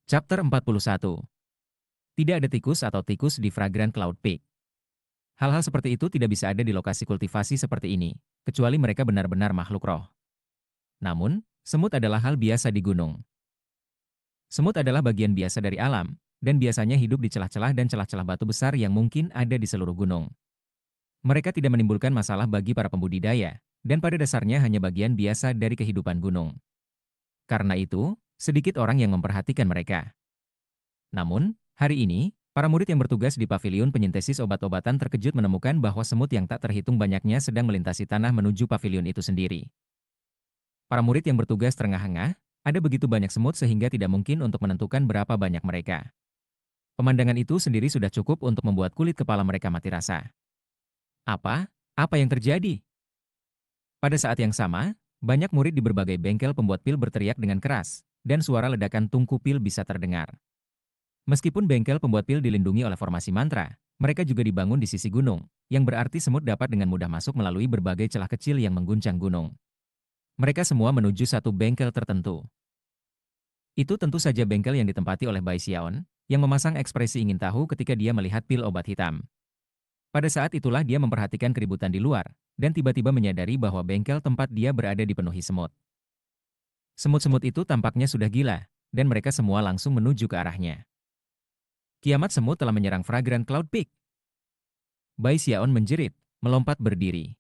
Chapter 41. Tidak ada tikus atau tikus di Fragrant Cloud Peak. Hal-hal seperti itu tidak bisa ada di lokasi kultivasi seperti ini, kecuali mereka benar-benar makhluk roh. Namun, semut adalah hal biasa di gunung. Semut adalah bagian biasa dari alam, dan biasanya hidup di celah-celah dan celah-celah batu besar yang mungkin ada di seluruh gunung. Mereka tidak menimbulkan masalah bagi para pembudidaya, dan pada dasarnya hanya bagian biasa dari kehidupan gunung. Karena itu, sedikit orang yang memperhatikan mereka. Namun, hari ini, para murid yang bertugas di paviliun penyintesis obat-obatan terkejut menemukan bahwa semut yang tak terhitung banyaknya sedang melintasi tanah menuju paviliun itu sendiri. Para murid yang bertugas terengah-engah, ada begitu banyak semut sehingga tidak mungkin untuk menentukan berapa banyak mereka. Pemandangan itu sendiri sudah cukup untuk membuat kulit kepala mereka mati rasa. Apa? Apa yang terjadi? Pada saat yang sama, banyak murid di berbagai bengkel pembuat pil berteriak dengan keras, dan suara ledakan tungku pil bisa terdengar. Meskipun bengkel pembuat pil dilindungi oleh formasi mantra, mereka juga dibangun di sisi gunung, yang berarti semut dapat dengan mudah masuk melalui berbagai celah kecil yang mengguncang gunung. Mereka semua menuju satu bengkel tertentu. Itu tentu saja bengkel yang ditempati oleh Bai Xiaon, yang memasang ekspresi ingin tahu ketika dia melihat pil obat hitam. Pada saat itulah dia memperhatikan keributan di luar, dan tiba-tiba menyadari bahwa bengkel tempat dia berada dipenuhi semut. Semut-semut itu tampaknya sudah gila, dan mereka semua langsung menuju ke arahnya. Kiamat semut telah menyerang Fragrant Cloud Peak. Bai Xiaon menjerit, melompat berdiri.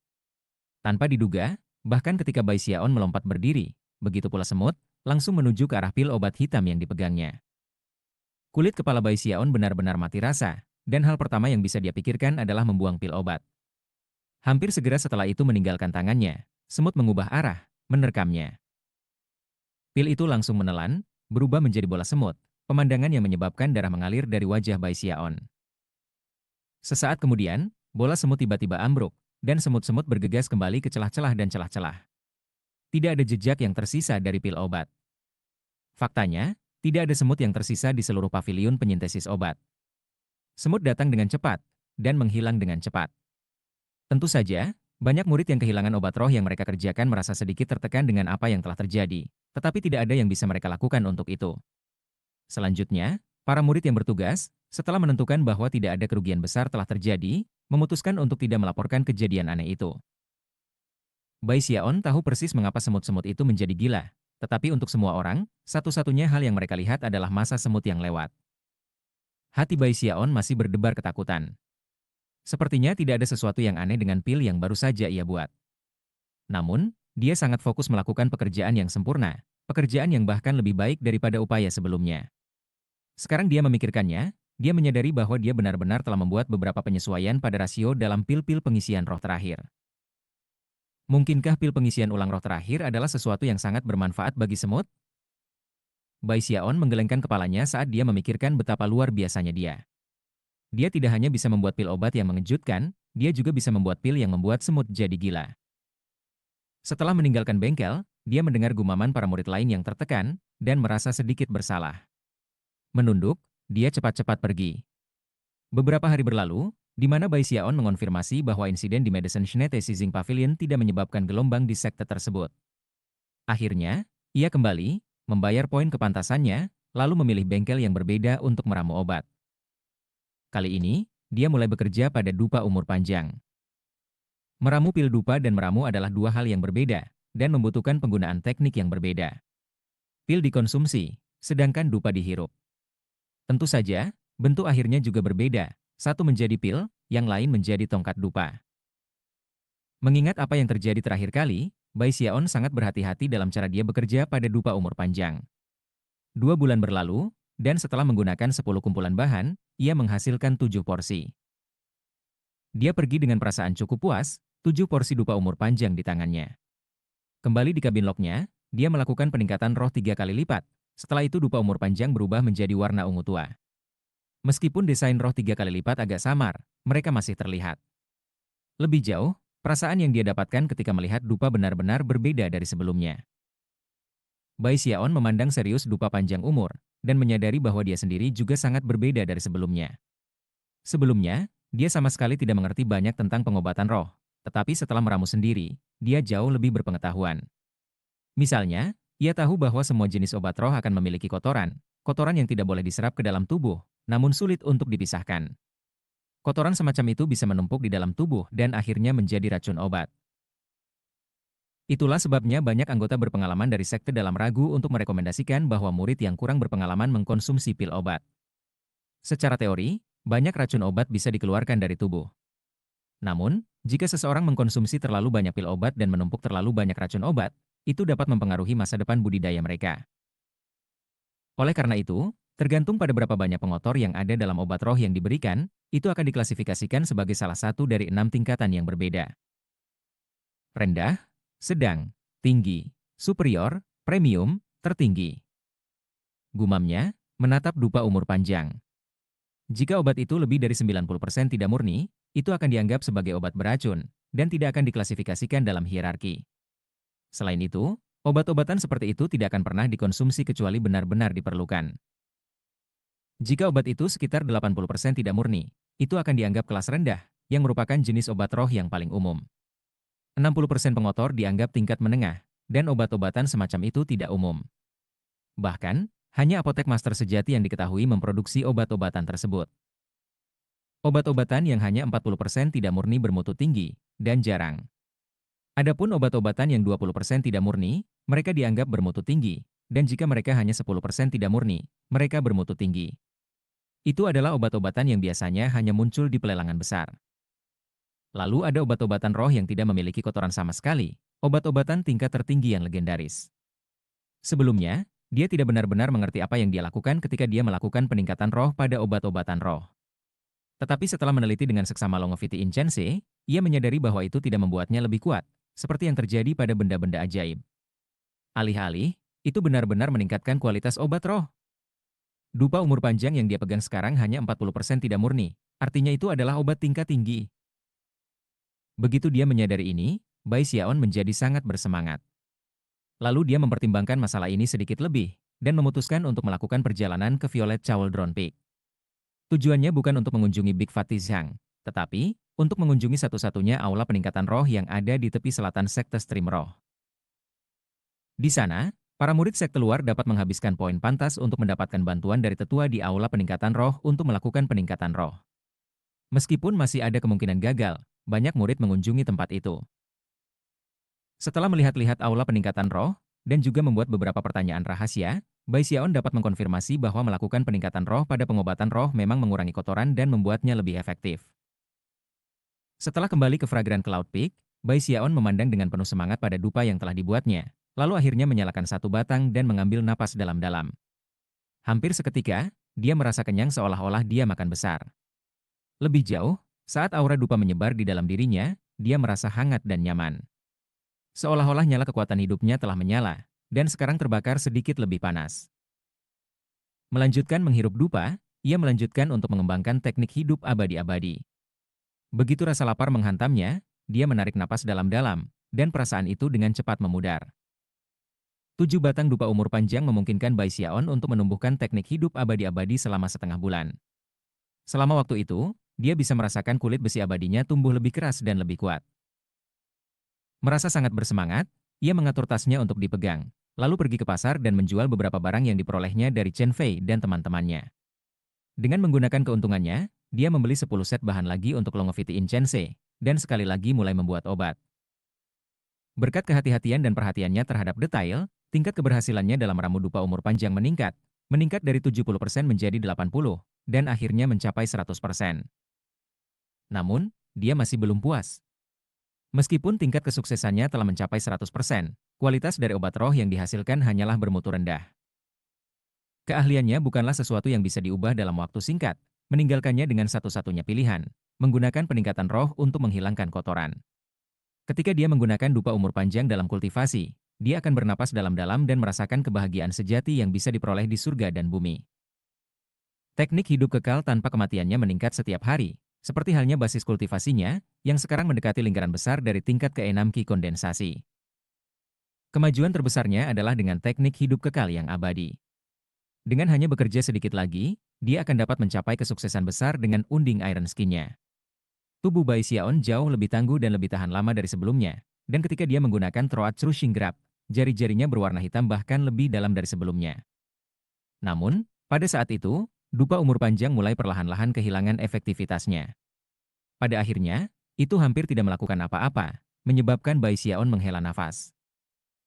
Tanpa diduga, bahkan ketika Bai Xiaon melompat berdiri, begitu pula semut, langsung menuju ke arah pil obat hitam yang dipegangnya. Kulit kepala Bai Xiaon benar-benar mati rasa, dan hal pertama yang bisa dia pikirkan adalah membuang pil obat. Hampir segera setelah itu meninggalkan tangannya, semut mengubah arah, menerkamnya. Pil itu langsung menelan, berubah menjadi bola semut, pemandangan yang menyebabkan darah mengalir dari wajah Bai Xiaon. Sesaat kemudian, bola semut tiba-tiba ambruk, dan semut-semut bergegas kembali ke celah-celah dan celah-celah. Tidak ada jejak yang tersisa dari pil obat. Faktanya, tidak ada semut yang tersisa di seluruh paviliun penyintesis obat. Semut datang dengan cepat, dan menghilang dengan cepat. Tentu saja, banyak murid yang kehilangan obat roh yang mereka kerjakan merasa sedikit tertekan dengan apa yang telah terjadi, tetapi tidak ada yang bisa mereka lakukan untuk itu. Selanjutnya, para murid yang bertugas, setelah menentukan bahwa tidak ada kerugian besar telah terjadi, memutuskan untuk tidak melaporkan kejadian aneh itu. Bai Xiaon tahu persis mengapa semut-semut itu menjadi gila, tetapi untuk semua orang, satu-satunya hal yang mereka lihat adalah masa semut yang lewat. Hati Bai Xiaon masih berdebar ketakutan. Sepertinya tidak ada sesuatu yang aneh dengan pil yang baru saja ia buat. Namun, dia sangat fokus melakukan pekerjaan yang sempurna, pekerjaan yang bahkan lebih baik daripada upaya sebelumnya. Sekarang dia memikirkannya, dia menyadari bahwa dia benar-benar telah membuat beberapa penyesuaian pada rasio dalam pil-pil pengisian roh terakhir. Mungkinkah pil pengisian ulang roh terakhir adalah sesuatu yang sangat bermanfaat bagi semut? Bai Xiaon menggelengkan kepalanya saat dia memikirkan betapa luar biasanya dia. Dia tidak hanya bisa membuat pil obat yang mengejutkan, dia juga bisa membuat pil yang membuat semut jadi gila. Setelah meninggalkan bengkel, dia mendengar gumaman para murid lain yang tertekan, dan merasa sedikit bersalah. Menunduk, dia cepat-cepat pergi. Beberapa hari berlalu, di mana Bai Xiaon mengonfirmasi bahwa insiden di Medicine Shnete Seizing Pavilion tidak menyebabkan gelombang di sekte tersebut. Akhirnya, ia kembali, membayar poin kepantasannya, lalu memilih bengkel yang berbeda untuk meramu obat. Kali ini, dia mulai bekerja pada dupa umur panjang. Meramu pil dupa dan meramu adalah dua hal yang berbeda, dan membutuhkan penggunaan teknik yang berbeda. Pil dikonsumsi, sedangkan dupa dihirup. Tentu saja, bentuk akhirnya juga berbeda, satu menjadi pil, yang lain menjadi tongkat dupa. Mengingat apa yang terjadi terakhir kali, Bai Xiaon sangat berhati-hati dalam cara dia bekerja pada dupa umur panjang. 2 bulan berlalu, dan setelah menggunakan 10 kumpulan bahan, ia menghasilkan 7 porsi. Dia pergi dengan perasaan cukup puas, 7 porsi dupa umur panjang di tangannya. Kembali di kabin locknya, dia melakukan peningkatan roh 3 kali lipat. Setelah itu dupa umur panjang berubah menjadi warna ungu tua. Meskipun desain roh 3 kali lipat agak samar, mereka masih terlihat. Lebih jauh, perasaan yang dia dapatkan ketika melihat dupa benar-benar berbeda dari sebelumnya. Bai Xiaon memandang serius dupa panjang umur, dan menyadari bahwa dia sendiri juga sangat berbeda dari sebelumnya. Sebelumnya, dia sama sekali tidak mengerti banyak tentang pengobatan roh, tetapi setelah meramu sendiri, dia jauh lebih berpengetahuan. Misalnya, ia tahu bahwa semua jenis obat roh akan memiliki kotoran, kotoran yang tidak boleh diserap ke dalam tubuh, namun sulit untuk dipisahkan. Kotoran semacam itu bisa menumpuk di dalam tubuh dan akhirnya menjadi racun obat. Itulah sebabnya banyak anggota berpengalaman dari sekte dalam ragu untuk merekomendasikan bahwa murid yang kurang berpengalaman mengkonsumsi pil obat. Secara teori, banyak racun obat bisa dikeluarkan dari tubuh. Namun, jika seseorang mengkonsumsi terlalu banyak pil obat dan menumpuk terlalu banyak racun obat, itu dapat mempengaruhi masa depan budidaya mereka. Oleh karena itu, tergantung pada berapa banyak pengotor yang ada dalam obat roh yang diberikan, itu akan diklasifikasikan sebagai salah satu dari 6 tingkatan yang berbeda. Rendah, sedang, tinggi, superior, premium, tertinggi. Gumamnya, menatap dupa umur panjang. Jika obat itu lebih dari 90% tidak murni, itu akan dianggap sebagai obat beracun, dan tidak akan diklasifikasikan dalam hierarki. Selain itu, obat-obatan seperti itu tidak akan pernah dikonsumsi kecuali benar-benar diperlukan. Jika obat itu sekitar 80% tidak murni, itu akan dianggap kelas rendah, yang merupakan jenis obat roh yang paling umum. 60% pengotor dianggap tingkat menengah, dan obat-obatan semacam itu tidak umum. Bahkan, hanya apotek master sejati yang diketahui memproduksi obat-obatan tersebut. Obat-obatan yang hanya 40% tidak murni bermutu tinggi, dan jarang. Adapun obat-obatan yang 20% tidak murni, mereka dianggap bermutu tinggi, dan jika mereka hanya 10% tidak murni, mereka bermutu tinggi. Itu adalah obat-obatan yang biasanya hanya muncul di pelelangan besar. Lalu ada obat-obatan roh yang tidak memiliki kotoran sama sekali, obat-obatan tingkat tertinggi yang legendaris. Sebelumnya, dia tidak benar-benar mengerti apa yang dia lakukan ketika dia melakukan peningkatan roh pada obat-obatan roh. Tetapi setelah meneliti dengan seksama Longevity Incense, ia menyadari bahwa itu tidak membuatnya lebih kuat, seperti yang terjadi pada benda-benda ajaib. Alih-alih, itu benar-benar meningkatkan kualitas obat roh. Dupa umur panjang yang dia pegang sekarang hanya 40% tidak murni, artinya itu adalah obat tingkat tinggi. Begitu dia menyadari ini, Bai Xiaon menjadi sangat bersemangat. Lalu dia mempertimbangkan masalah ini sedikit lebih, dan memutuskan untuk melakukan perjalanan ke Violet Cauldron Peak. Tujuannya bukan untuk mengunjungi Big Fatih Zhang, tetapi untuk mengunjungi satu-satunya aula peningkatan roh yang ada di tepi selatan sekte Stream Roh. Di sana, para murid sekte luar dapat menghabiskan poin pantas untuk mendapatkan bantuan dari tetua di aula peningkatan roh untuk melakukan peningkatan roh. Meskipun masih ada kemungkinan gagal, banyak murid mengunjungi tempat itu. Setelah melihat-lihat aula peningkatan roh, dan juga membuat beberapa pertanyaan rahasia, Bai Xiaon dapat mengkonfirmasi bahwa melakukan peningkatan roh pada pengobatan roh memang mengurangi kotoran dan membuatnya lebih efektif. Setelah kembali ke Fragrant Cloud Peak, Bai Xiaon memandang dengan penuh semangat pada dupa yang telah dibuatnya, lalu akhirnya menyalakan satu batang dan mengambil napas dalam-dalam. Hampir seketika, dia merasa kenyang seolah-olah dia makan besar. Lebih jauh, saat aura dupa menyebar di dalam dirinya, dia merasa hangat dan nyaman. Seolah-olah nyala kekuatan hidupnya telah menyala, dan sekarang terbakar sedikit lebih panas. Melanjutkan menghirup dupa, ia melanjutkan untuk mengembangkan teknik hidup abadi-abadi. Begitu rasa lapar menghantamnya, dia menarik napas dalam-dalam, dan perasaan itu dengan cepat memudar. 7 batang dupa umur panjang memungkinkan Bai Xiaon untuk menumbuhkan teknik hidup abadi-abadi selama setengah bulan. Selama waktu itu, dia bisa merasakan kulit besi abadinya tumbuh lebih keras dan lebih kuat. Merasa sangat bersemangat, ia mengatur tasnya untuk dipegang, lalu pergi ke pasar dan menjual beberapa barang yang diperolehnya dari Chen Fei dan teman-temannya. Dengan menggunakan keuntungannya, dia membeli 10 set bahan lagi untuk Longevity Incense, dan sekali lagi mulai membuat obat. Berkat kehati-hatian dan perhatiannya terhadap detail, tingkat keberhasilannya dalam ramu dupa umur panjang meningkat dari 70% menjadi 80%, dan akhirnya mencapai 100%. Namun, dia masih belum puas. Meskipun tingkat kesuksesannya telah mencapai 100%, kualitas dari obat roh yang dihasilkan hanyalah bermutu rendah. Keahliannya bukanlah sesuatu yang bisa diubah dalam waktu singkat, meninggalkannya dengan satu-satunya pilihan, menggunakan peningkatan roh untuk menghilangkan kotoran. Ketika dia menggunakan dupa umur panjang dalam kultivasi, dia akan bernapas dalam-dalam dan merasakan kebahagiaan sejati yang bisa diperoleh di surga dan bumi. Teknik hidup kekal tanpa kematiannya meningkat setiap hari, seperti halnya basis kultivasinya, yang sekarang mendekati lingkaran besar dari tingkat ke-6 Ki kondensasi. Kemajuan terbesarnya adalah dengan teknik hidup kekal yang abadi. Dengan hanya bekerja sedikit lagi, dia akan dapat mencapai kesuksesan besar dengan unding Iron Skin-nya. Tubuh Bai Xiaon jauh lebih tangguh dan lebih tahan lama dari sebelumnya, dan ketika dia menggunakan Troat Crushing Grab, jari-jarinya berwarna hitam bahkan lebih dalam dari sebelumnya. Namun, Pada saat itu, dupa umur panjang mulai perlahan-lahan kehilangan efektivitasnya. Pada akhirnya, itu hampir tidak melakukan apa-apa, menyebabkan Bai Xiaon menghela nafas.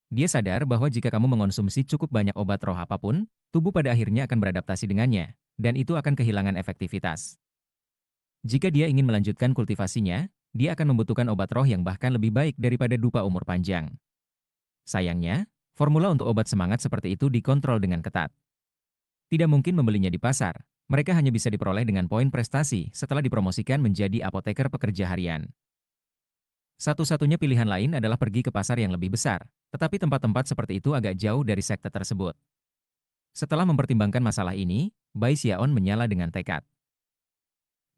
Dia sadar bahwa jika kamu mengonsumsi cukup banyak obat roh apapun, tubuh pada akhirnya akan beradaptasi dengannya, dan itu akan kehilangan efektivitas. Jika dia ingin melanjutkan kultivasinya, dia akan membutuhkan obat roh yang bahkan lebih baik daripada dupa umur panjang. Sayangnya, formula untuk obat semangat seperti itu dikontrol dengan ketat. Tidak mungkin membelinya di pasar, mereka hanya bisa diperoleh dengan poin prestasi setelah dipromosikan menjadi apoteker pekerja harian. Satu-satunya pilihan lain adalah pergi ke pasar yang lebih besar, tetapi tempat-tempat seperti itu agak jauh dari sekte tersebut. Setelah mempertimbangkan masalah ini, Bai Xiaon menyala dengan tekad.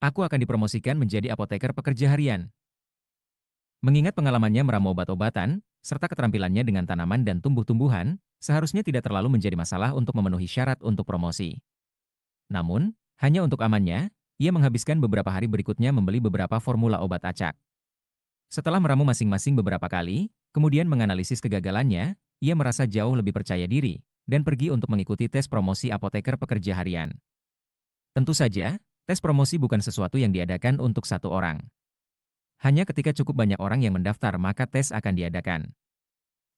Aku akan dipromosikan menjadi apoteker pekerja harian. Mengingat pengalamannya meramu obat-obatan, serta keterampilannya dengan tanaman dan tumbuh-tumbuhan, seharusnya tidak terlalu menjadi masalah untuk memenuhi syarat untuk promosi. Namun, hanya untuk amannya, ia menghabiskan beberapa hari berikutnya membeli beberapa formula obat acak. Setelah meramu masing-masing beberapa kali, kemudian menganalisis kegagalannya, ia merasa jauh lebih percaya diri, dan pergi untuk mengikuti tes promosi apoteker pekerja harian. Tentu saja, tes promosi bukan sesuatu yang diadakan untuk satu orang. Hanya ketika cukup banyak orang yang mendaftar maka tes akan diadakan.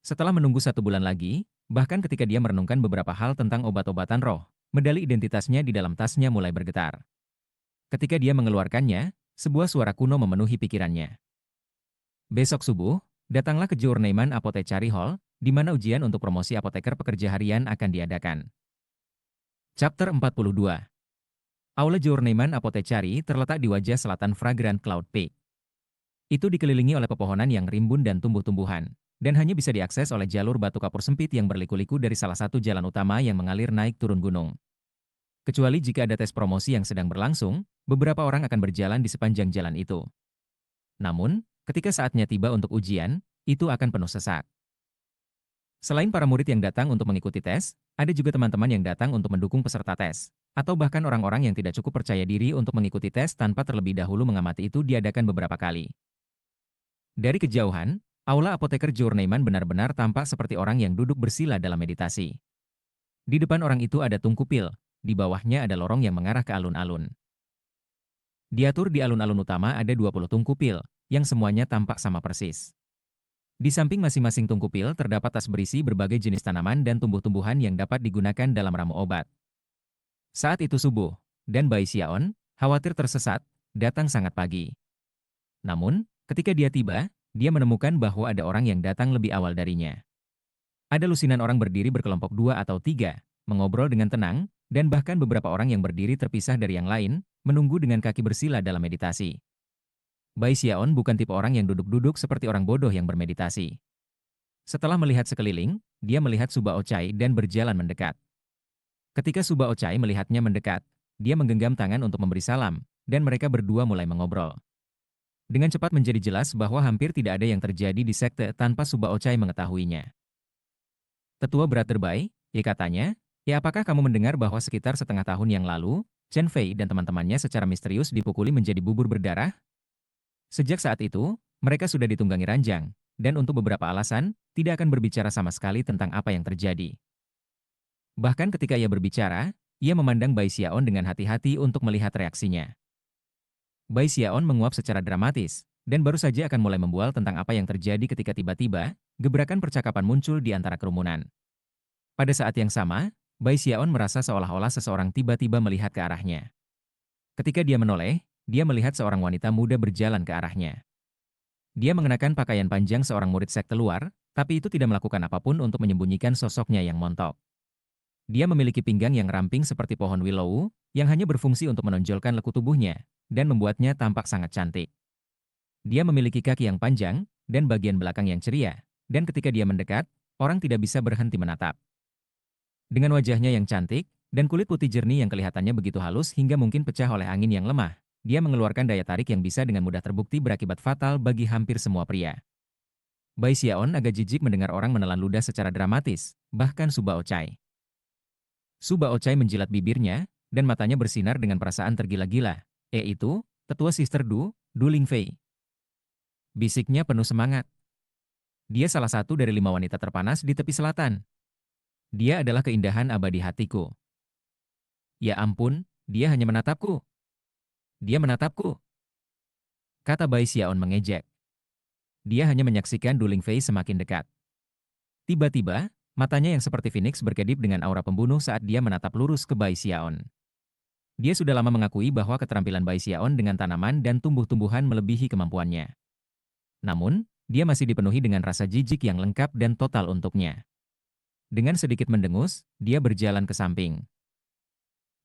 Setelah menunggu 1 bulan lagi, bahkan ketika dia merenungkan beberapa hal tentang obat-obatan roh, medali identitasnya di dalam tasnya mulai bergetar. Ketika dia mengeluarkannya, sebuah suara kuno memenuhi pikirannya. Besok subuh, datanglah ke Journeyman Apothecary Hall, di mana ujian untuk promosi apoteker pekerja harian akan diadakan. Chapter 42. Aula Journeyman Apothecary terletak di wajah selatan Fragrant Cloud Peak. Itu dikelilingi oleh pepohonan yang rimbun dan tumbuh-tumbuhan, dan hanya bisa diakses oleh jalur batu kapur sempit yang berliku-liku dari salah satu jalan utama yang mengalir naik turun gunung. Kecuali jika ada tes promosi yang sedang berlangsung, beberapa orang akan berjalan di sepanjang jalan itu. Namun, ketika saatnya tiba untuk ujian, itu akan penuh sesak. Selain para murid yang datang untuk mengikuti tes, ada juga teman-teman yang datang untuk mendukung peserta tes, atau bahkan orang-orang yang tidak cukup percaya diri untuk mengikuti tes tanpa terlebih dahulu mengamati itu diadakan beberapa kali. Dari kejauhan, aula apoteker Journeyman benar-benar tampak seperti orang yang duduk bersila dalam meditasi. Di depan orang itu ada tungku pil, di bawahnya ada lorong yang mengarah ke alun-alun. Diatur di alun-alun utama ada 20 tungku pil, yang semuanya tampak sama persis. Di samping masing-masing tungku pil terdapat tas berisi berbagai jenis tanaman dan tumbuh-tumbuhan yang dapat digunakan dalam ramu obat. Saat itu subuh, dan Bai Xiaon, khawatir tersesat, datang sangat pagi. Namun, ketika dia tiba, dia menemukan bahwa ada orang yang datang lebih awal darinya. Ada lusinan orang berdiri berkelompok 2 atau 3, mengobrol dengan tenang, dan bahkan beberapa orang yang berdiri terpisah dari yang lain, menunggu dengan kaki bersila dalam meditasi. Bai Xiaon bukan tipe orang yang duduk-duduk seperti orang bodoh yang bermeditasi. Setelah melihat sekeliling, dia melihat Suba Ochai dan berjalan mendekat. Ketika Suba Ochai melihatnya mendekat, dia menggenggam tangan untuk memberi salam, dan mereka berdua mulai mengobrol. Dengan cepat menjadi jelas bahwa hampir tidak ada yang terjadi di sekte tanpa Suba Ochai mengetahuinya. Tetua Brother Bai, ya katanya, ya apakah kamu mendengar bahwa sekitar setengah tahun yang lalu, Chen Fei dan teman-temannya secara misterius dipukuli menjadi bubur berdarah? Sejak saat itu, mereka sudah ditunggangi ranjang, dan untuk beberapa alasan, tidak akan berbicara sama sekali tentang apa yang terjadi. Bahkan ketika ia berbicara, ia memandang Bai Xiaon dengan hati-hati untuk melihat reaksinya. Bai Xiaon menguap secara dramatis, dan baru saja akan mulai membual tentang apa yang terjadi ketika tiba-tiba, gebrakan percakapan muncul di antara kerumunan. Pada saat yang sama, Bai Xiaon merasa seolah-olah seseorang tiba-tiba melihat ke arahnya. Ketika dia menoleh, dia melihat seorang wanita muda berjalan ke arahnya. Dia mengenakan pakaian panjang seorang murid sekte luar, tapi itu tidak melakukan apapun untuk menyembunyikan sosoknya yang montok. Dia memiliki pinggang yang ramping seperti pohon willow, yang hanya berfungsi untuk menonjolkan leku tubuhnya, dan membuatnya tampak sangat cantik. Dia memiliki kaki yang panjang, dan bagian belakang yang ceria, dan ketika dia mendekat, orang tidak bisa berhenti menatap. Dengan wajahnya yang cantik, dan kulit putih jernih yang kelihatannya begitu halus hingga mungkin pecah oleh angin yang lemah, dia mengeluarkan daya tarik yang bisa dengan mudah terbukti berakibat fatal bagi hampir semua pria. Bai Xiaon agak jijik mendengar orang menelan ludah secara dramatis, bahkan Suba Ochai. Suba Ochai menjilat bibirnya, dan matanya bersinar dengan perasaan tergila-gila, yaitu, tetua Sister Du Lingfei. Bisiknya penuh semangat. Dia salah satu dari 5 wanita terpanas di tepi selatan. Dia adalah keindahan abadi hatiku. Ya ampun, dia hanya menatapku. Dia menatapku, kata Bai Xiaon mengejek. Dia hanya menyaksikan Du Lingfei semakin dekat. Tiba-tiba, matanya yang seperti Phoenix berkedip dengan aura pembunuh saat dia menatap lurus ke Bai Xiaon. Dia sudah lama mengakui bahwa keterampilan Bai Xiaon dengan tanaman dan tumbuh-tumbuhan melebihi kemampuannya. Namun, dia masih dipenuhi dengan rasa jijik yang lengkap dan total untuknya. Dengan sedikit mendengus, dia berjalan ke samping.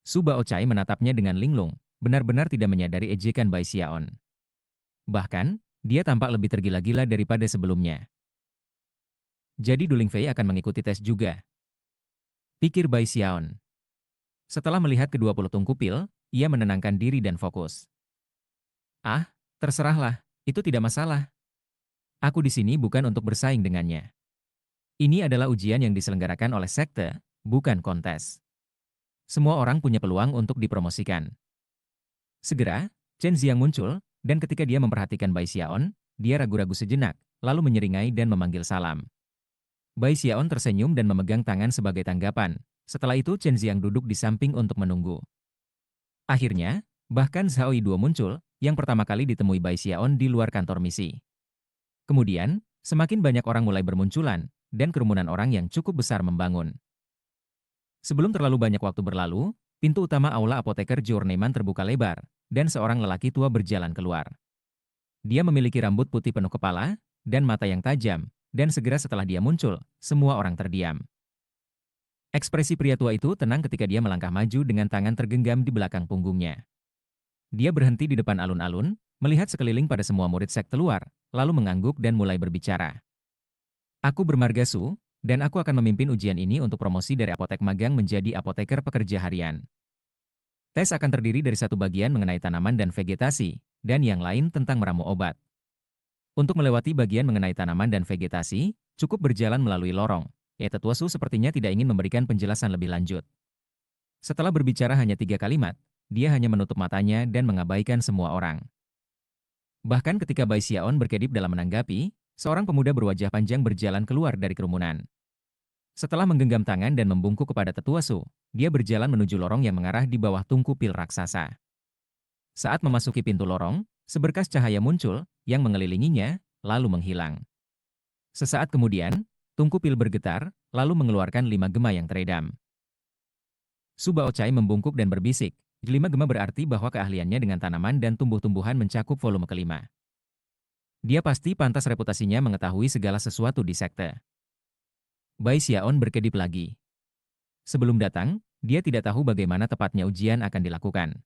Su Baochai menatapnya dengan linglung, benar-benar tidak menyadari ejekan Bai Xiaon. Bahkan, dia tampak lebih tergila-gila daripada sebelumnya. Jadi Du Lingfei akan mengikuti tes juga, pikir Bai Xiaon. Setelah melihat kedua pelutung kupil, ia menenangkan diri dan fokus. Ah, terserahlah, itu tidak masalah. Aku di sini bukan untuk bersaing dengannya. Ini adalah ujian yang diselenggarakan oleh sekte, bukan kontes. Semua orang punya peluang untuk dipromosikan. Segera, Chen Ziang muncul, dan ketika dia memperhatikan Bai Xiaon, dia ragu-ragu sejenak, lalu menyeringai dan memanggil salam. Bai Xiaon tersenyum dan memegang tangan sebagai tanggapan. Setelah itu Chen Ziang duduk di samping untuk menunggu. Akhirnya, bahkan Zhao Yiduo muncul, yang pertama kali ditemui Bai Xiaon di luar kantor misi. Kemudian, semakin banyak orang mulai bermunculan, dan kerumunan orang yang cukup besar membangun. Sebelum terlalu banyak waktu berlalu, pintu utama aula apoteker Journeyman terbuka lebar, dan seorang lelaki tua berjalan keluar. Dia memiliki rambut putih penuh kepala, dan mata yang tajam, dan segera setelah dia muncul, semua orang terdiam. Ekspresi pria tua itu tenang ketika dia melangkah maju dengan tangan tergenggam di belakang punggungnya. Dia berhenti di depan alun-alun, melihat sekeliling pada semua murid sekte luar, lalu mengangguk dan mulai berbicara. Aku bermarga Su, dan aku akan memimpin ujian ini untuk promosi dari apotek magang menjadi apoteker pekerja harian. Tes akan terdiri dari satu bagian mengenai tanaman dan vegetasi, dan yang lain tentang meramu obat. Untuk melewati bagian mengenai tanaman dan vegetasi, cukup berjalan melalui lorong. Tetua Su sepertinya tidak ingin memberikan penjelasan lebih lanjut. Setelah berbicara hanya 3 kalimat, dia hanya menutup matanya dan mengabaikan semua orang. Bahkan ketika Bai Xiaon berkedip dalam menanggapi, seorang pemuda berwajah panjang berjalan keluar dari kerumunan. Setelah menggenggam tangan dan membungkuk kepada Tetua Su, dia berjalan menuju lorong yang mengarah di bawah tungku pil raksasa. Saat memasuki pintu lorong, seberkas cahaya muncul, yang mengelilinginya, lalu menghilang. Sesaat kemudian, tungku pil bergetar, lalu mengeluarkan 5 gema yang teredam. Su Baochai membungkuk dan berbisik, 5 gema berarti bahwa keahliannya dengan tanaman dan tumbuh-tumbuhan mencakup volume kelima. Dia pasti pantas reputasinya mengetahui segala sesuatu di sekte. Bai Xiaon berkedip lagi. Sebelum datang, dia tidak tahu bagaimana tepatnya ujian akan dilakukan.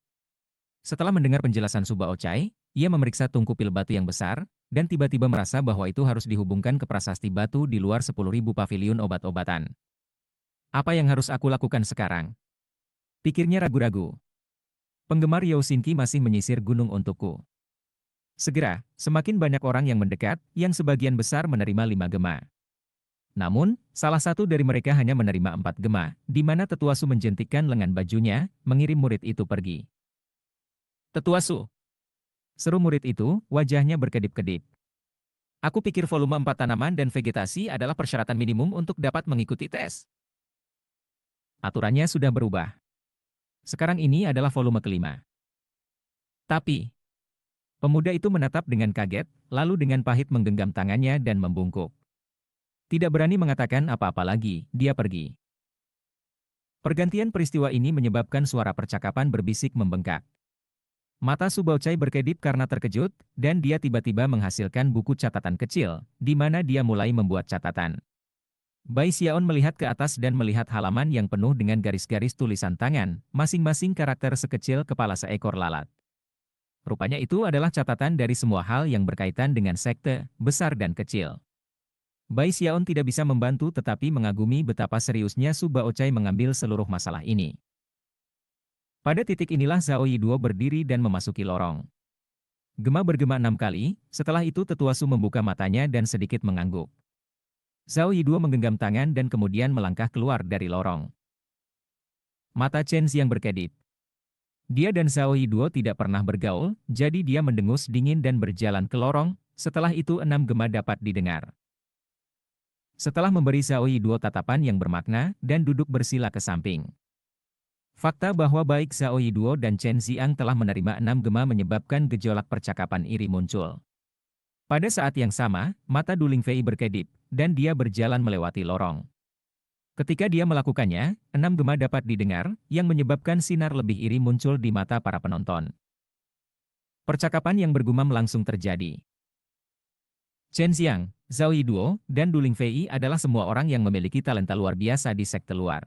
Setelah mendengar penjelasan Su Baochai, ia memeriksa tungku pil batu yang besar, dan tiba-tiba merasa bahwa itu harus dihubungkan ke prasasti batu di luar 10.000 paviliun obat-obatan. Apa yang harus aku lakukan sekarang? Pikirnya ragu-ragu. Penggemar Youshinki masih menyisir gunung untukku. Segera, semakin banyak orang yang mendekat, yang sebagian besar menerima 5 gema. Namun, salah satu dari mereka hanya menerima 4 gema, di mana Tetua Su menjentikkan lengan bajunya, mengirim murid itu pergi. Tetua Su, seru murid itu, wajahnya berkedip-kedip. Aku pikir volume 4 tanaman dan vegetasi adalah persyaratan minimum untuk dapat mengikuti tes. Aturannya sudah berubah. Sekarang ini adalah volume kelima. Tapi, pemuda itu menatap dengan kaget, lalu dengan pahit menggenggam tangannya dan membungkuk. Tidak berani mengatakan apa-apa lagi, dia pergi. Pergantian peristiwa ini menyebabkan suara percakapan berbisik membengkak. Mata Su Baochai berkedip karena terkejut, dan dia tiba-tiba menghasilkan buku catatan kecil, di mana dia mulai membuat catatan. Bai Xiaon melihat ke atas dan melihat halaman yang penuh dengan garis-garis tulisan tangan, masing-masing karakter sekecil kepala seekor lalat. Rupanya itu adalah catatan dari semua hal yang berkaitan dengan sekte, besar dan kecil. Bai Xiaon tidak bisa membantu tetapi mengagumi betapa seriusnya Su Baochai mengambil seluruh masalah ini. Pada titik inilah Zhao Yiduo berdiri dan memasuki lorong. Gema bergema 6 kali, setelah itu Tetua Su membuka matanya dan sedikit mengangguk. Zhao Yiduo menggenggam tangan dan kemudian melangkah keluar dari lorong. Mata Chen Xiang berkedip. Dia dan Zhao Yiduo tidak pernah bergaul, jadi dia mendengus dingin dan berjalan ke lorong, setelah itu 6 gema dapat didengar. Setelah memberi Zhao Yiduo tatapan yang bermakna dan duduk bersila ke samping. Fakta bahwa baik Zhao Yiduo dan Chen Xiang telah menerima 6 gema menyebabkan gejolak percakapan iri muncul. Pada saat yang sama, mata Du Lingfei berkedip, dan dia berjalan melewati lorong. Ketika dia melakukannya, 6 gema dapat didengar, yang menyebabkan sinar lebih iri muncul di mata para penonton. Percakapan yang bergumam langsung terjadi. Chen Xiang, Zhao Yiduo, dan Du Lingfei adalah semua orang yang memiliki talenta luar biasa di sekte luar.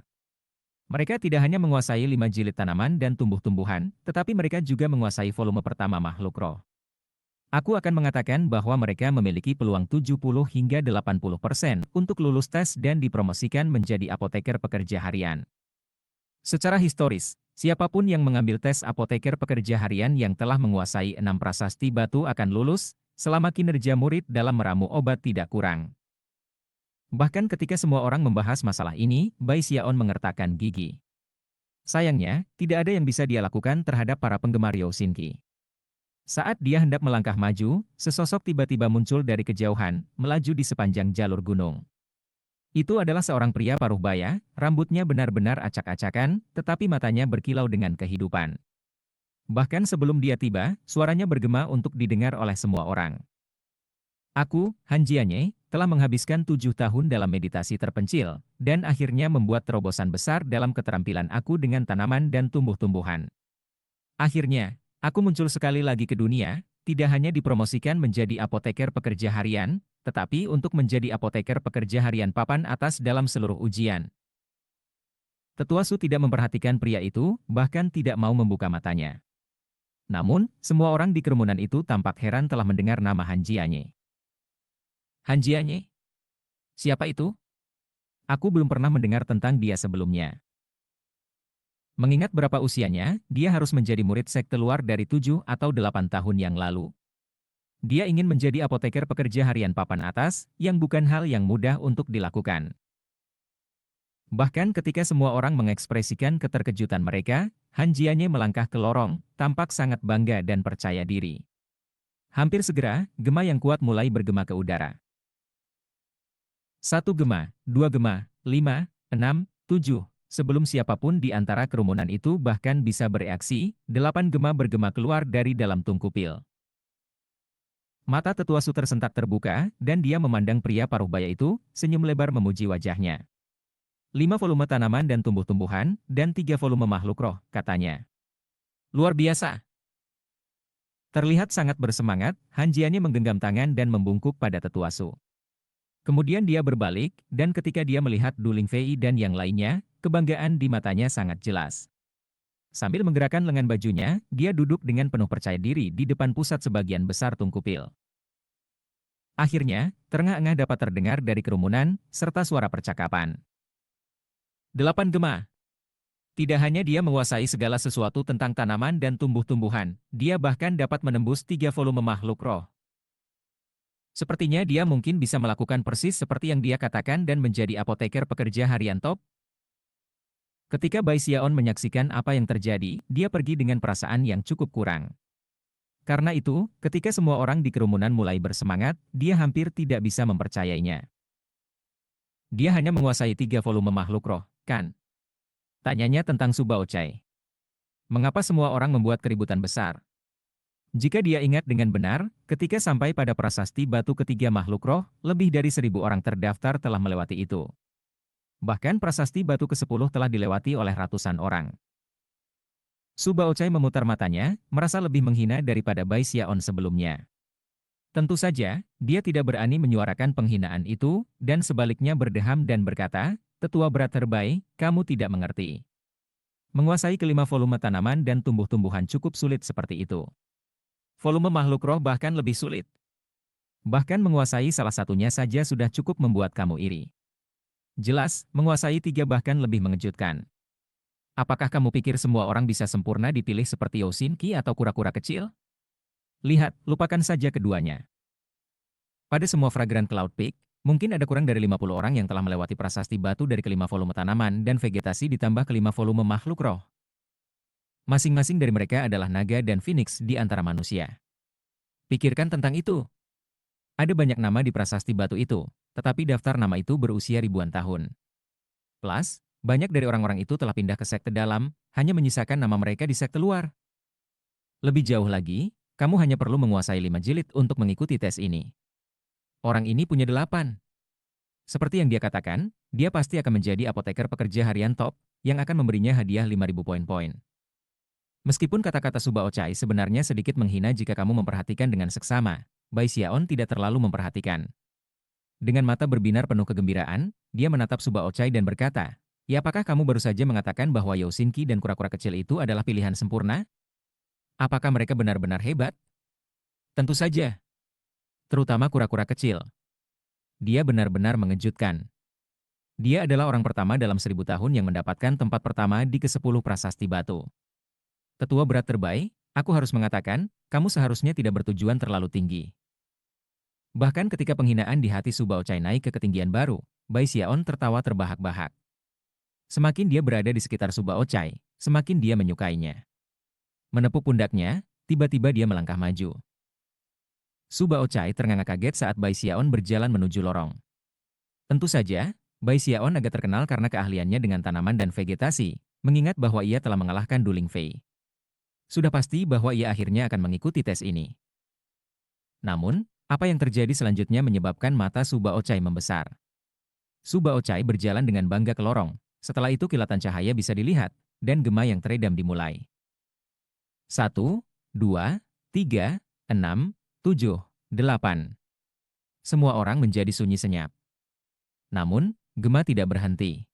Mereka tidak hanya menguasai 5 jilid tanaman dan tumbuh-tumbuhan, tetapi mereka juga menguasai volume pertama makhluk roh. Aku akan mengatakan bahwa mereka memiliki peluang 70 hingga 80% untuk lulus tes dan dipromosikan menjadi apoteker pekerja harian. Secara historis, siapapun yang mengambil tes apoteker pekerja harian yang telah menguasai 6 prasasti batu akan lulus, selama kinerja murid dalam meramu obat tidak kurang. Bahkan ketika semua orang membahas masalah ini, Bai Xiaon mengertakkan gigi. Sayangnya, tidak ada yang bisa dia lakukan terhadap para penggemar Yao Xinqi. Saat dia hendak melangkah maju, sesosok tiba-tiba muncul dari kejauhan, melaju di sepanjang jalur gunung. Itu adalah seorang pria paruh baya, rambutnya benar-benar acak-acakan, tetapi matanya berkilau dengan kehidupan. Bahkan sebelum dia tiba, suaranya bergema untuk didengar oleh semua orang. Aku, Han Jianye, telah menghabiskan 7 tahun dalam meditasi terpencil, dan akhirnya membuat terobosan besar dalam keterampilan aku dengan tanaman dan tumbuh-tumbuhan. Akhirnya, aku muncul sekali lagi ke dunia, tidak hanya dipromosikan menjadi apoteker pekerja harian, tetapi untuk menjadi apoteker pekerja harian papan atas dalam seluruh ujian. Tetua Su tidak memperhatikan pria itu, bahkan tidak mau membuka matanya. Namun, semua orang di kerumunan itu tampak heran telah mendengar nama Han Jianye. Han Jianye? Siapa itu? Aku belum pernah mendengar tentang dia sebelumnya. Mengingat berapa usianya, dia harus menjadi murid sekte luar dari 7 atau 8 tahun yang lalu. Dia ingin menjadi apoteker pekerja harian papan atas, yang bukan hal yang mudah untuk dilakukan. Bahkan ketika semua orang mengekspresikan keterkejutan mereka, Han Jianye melangkah ke lorong, tampak sangat bangga dan percaya diri. Hampir segera, gema yang kuat mulai bergema ke udara. 1 gema, 2 gema, 5, 6, 7. Sebelum siapapun di antara kerumunan itu bahkan bisa bereaksi, 8 gema bergema keluar dari dalam tungkupil. Mata Tetua Su tersentak terbuka, dan dia memandang pria paruh baya itu, senyum lebar memuji wajahnya. 5 volume tanaman dan tumbuh-tumbuhan, dan 3 volume makhluk roh, katanya. Luar biasa. Terlihat sangat bersemangat, Han Jianye menggenggam tangan dan membungkuk pada Tetua Su. Kemudian dia berbalik, dan ketika dia melihat Du Lingfei dan yang lainnya, kebanggaan di matanya sangat jelas. Sambil menggerakkan lengan bajunya, dia duduk dengan penuh percaya diri di depan pusat sebagian besar tungkupil. Akhirnya, terengah-engah dapat terdengar dari kerumunan, serta suara percakapan. 8 gema. Tidak hanya dia menguasai segala sesuatu tentang tanaman dan tumbuh-tumbuhan, dia bahkan dapat menembus 3 volume makhluk roh. Sepertinya dia mungkin bisa melakukan persis seperti yang dia katakan dan menjadi apoteker pekerja harian top. Ketika Bai Xiaon menyaksikan apa yang terjadi, dia pergi dengan perasaan yang cukup kurang. Karena itu, ketika semua orang di kerumunan mulai bersemangat, dia hampir tidak bisa mempercayainya. Dia hanya menguasai 3 volume makhluk roh, kan? Tanyanya tentang Su Baocai. Mengapa semua orang membuat keributan besar? Jika dia ingat dengan benar, ketika sampai pada prasasti batu ketiga makhluk roh, lebih dari 1.000 orang terdaftar telah melewati itu. Bahkan prasasti batu ke-10 telah dilewati oleh ratusan orang. Su Baocai memutar matanya, merasa lebih menghina daripada Bai Xiaon sebelumnya. Tentu saja, dia tidak berani menyuarakan penghinaan itu, dan sebaliknya berdeham dan berkata, "Tetua Brother Bai, kamu tidak mengerti. Menguasai kelima volume tanaman dan tumbuh-tumbuhan cukup sulit seperti itu. Volume makhluk roh bahkan lebih sulit. Bahkan menguasai salah satunya saja sudah cukup membuat kamu iri. Jelas, menguasai 3 bahkan lebih mengejutkan. Apakah kamu pikir semua orang bisa sempurna dipilih seperti Yao Xinqi atau kura-kura kecil? Lihat, lupakan saja keduanya. Pada semua Fragrant Cloud Peak, mungkin ada kurang dari 50 orang yang telah melewati prasasti batu dari kelima volume tanaman dan vegetasi ditambah kelima volume makhluk roh. Masing-masing dari mereka adalah naga dan phoenix di antara manusia. Pikirkan tentang itu. Ada banyak nama di prasasti batu itu, tetapi daftar nama itu berusia ribuan tahun. Plus, banyak dari orang-orang itu telah pindah ke sekte dalam, Hanya menyisakan nama mereka di sekte luar. Lebih jauh lagi, kamu hanya perlu menguasai 5 jilid untuk mengikuti tes ini. Orang ini punya 8. Seperti yang dia katakan, dia pasti akan menjadi apoteker pekerja harian top, yang akan memberinya hadiah 5.000 poin-poin. Meskipun kata-kata Subao Chai sebenarnya sedikit menghina jika kamu memperhatikan dengan seksama, Bai Xiaon tidak terlalu memperhatikan. Dengan mata berbinar penuh kegembiraan, dia menatap Subao Chai dan berkata, "Ya, apakah kamu baru saja mengatakan bahwa Yao Xinqi dan kura-kura kecil itu adalah pilihan sempurna? Apakah mereka benar-benar hebat?" Tentu saja, terutama kura-kura kecil. Dia benar-benar mengejutkan. Dia adalah orang pertama dalam 1.000 tahun yang mendapatkan tempat pertama di ke-10 prasasti batu. Tetua berat terbaik, aku harus mengatakan, kamu seharusnya tidak bertujuan terlalu tinggi. Bahkan ketika penghinaan di hati Subao Chai naik ke ketinggian baru, Bai Xiaon tertawa terbahak-bahak. Semakin dia berada di sekitar Subao Chai, semakin dia menyukainya. Menepuk pundaknya, tiba-tiba dia melangkah maju. Subao Chai ternganga kaget saat Bai Xiaon berjalan menuju lorong. Tentu saja, Bai Xiaon agak terkenal karena keahliannya dengan tanaman dan vegetasi, mengingat bahwa ia telah mengalahkan Du Lingfei. Sudah pasti bahwa ia akhirnya akan mengikuti tes ini. Namun, apa yang terjadi selanjutnya menyebabkan mata Subao Chai membesar. Subao Chai berjalan dengan bangga ke lorong. Setelah itu kilatan cahaya bisa dilihat, dan gema yang teredam dimulai. 1, 2, 3, 6, 7, 8. Semua orang menjadi sunyi senyap. Namun, gema tidak berhenti.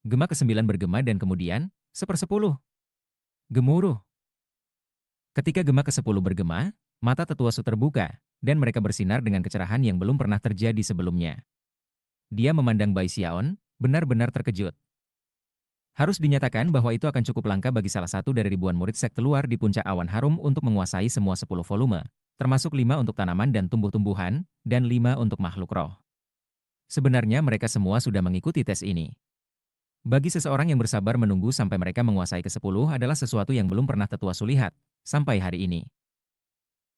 Gema ke-9 bergema dan kemudian, 1/10. Gemuruh. Ketika gema ke-10 bergema, mata tetua Su terbuka, dan mereka bersinar dengan kecerahan yang belum pernah terjadi sebelumnya. Dia memandang Bai Xiaon, benar-benar terkejut. Harus dinyatakan bahwa itu akan cukup langka bagi salah satu dari ribuan murid sekte luar di puncak awan harum untuk menguasai semua 10 volume, termasuk 5 untuk tanaman dan tumbuh-tumbuhan, dan 5 untuk makhluk roh. Sebenarnya mereka semua sudah mengikuti tes ini. Bagi seseorang yang bersabar menunggu sampai mereka menguasai ke-10 adalah sesuatu yang belum pernah tetua Su lihat, sampai hari ini.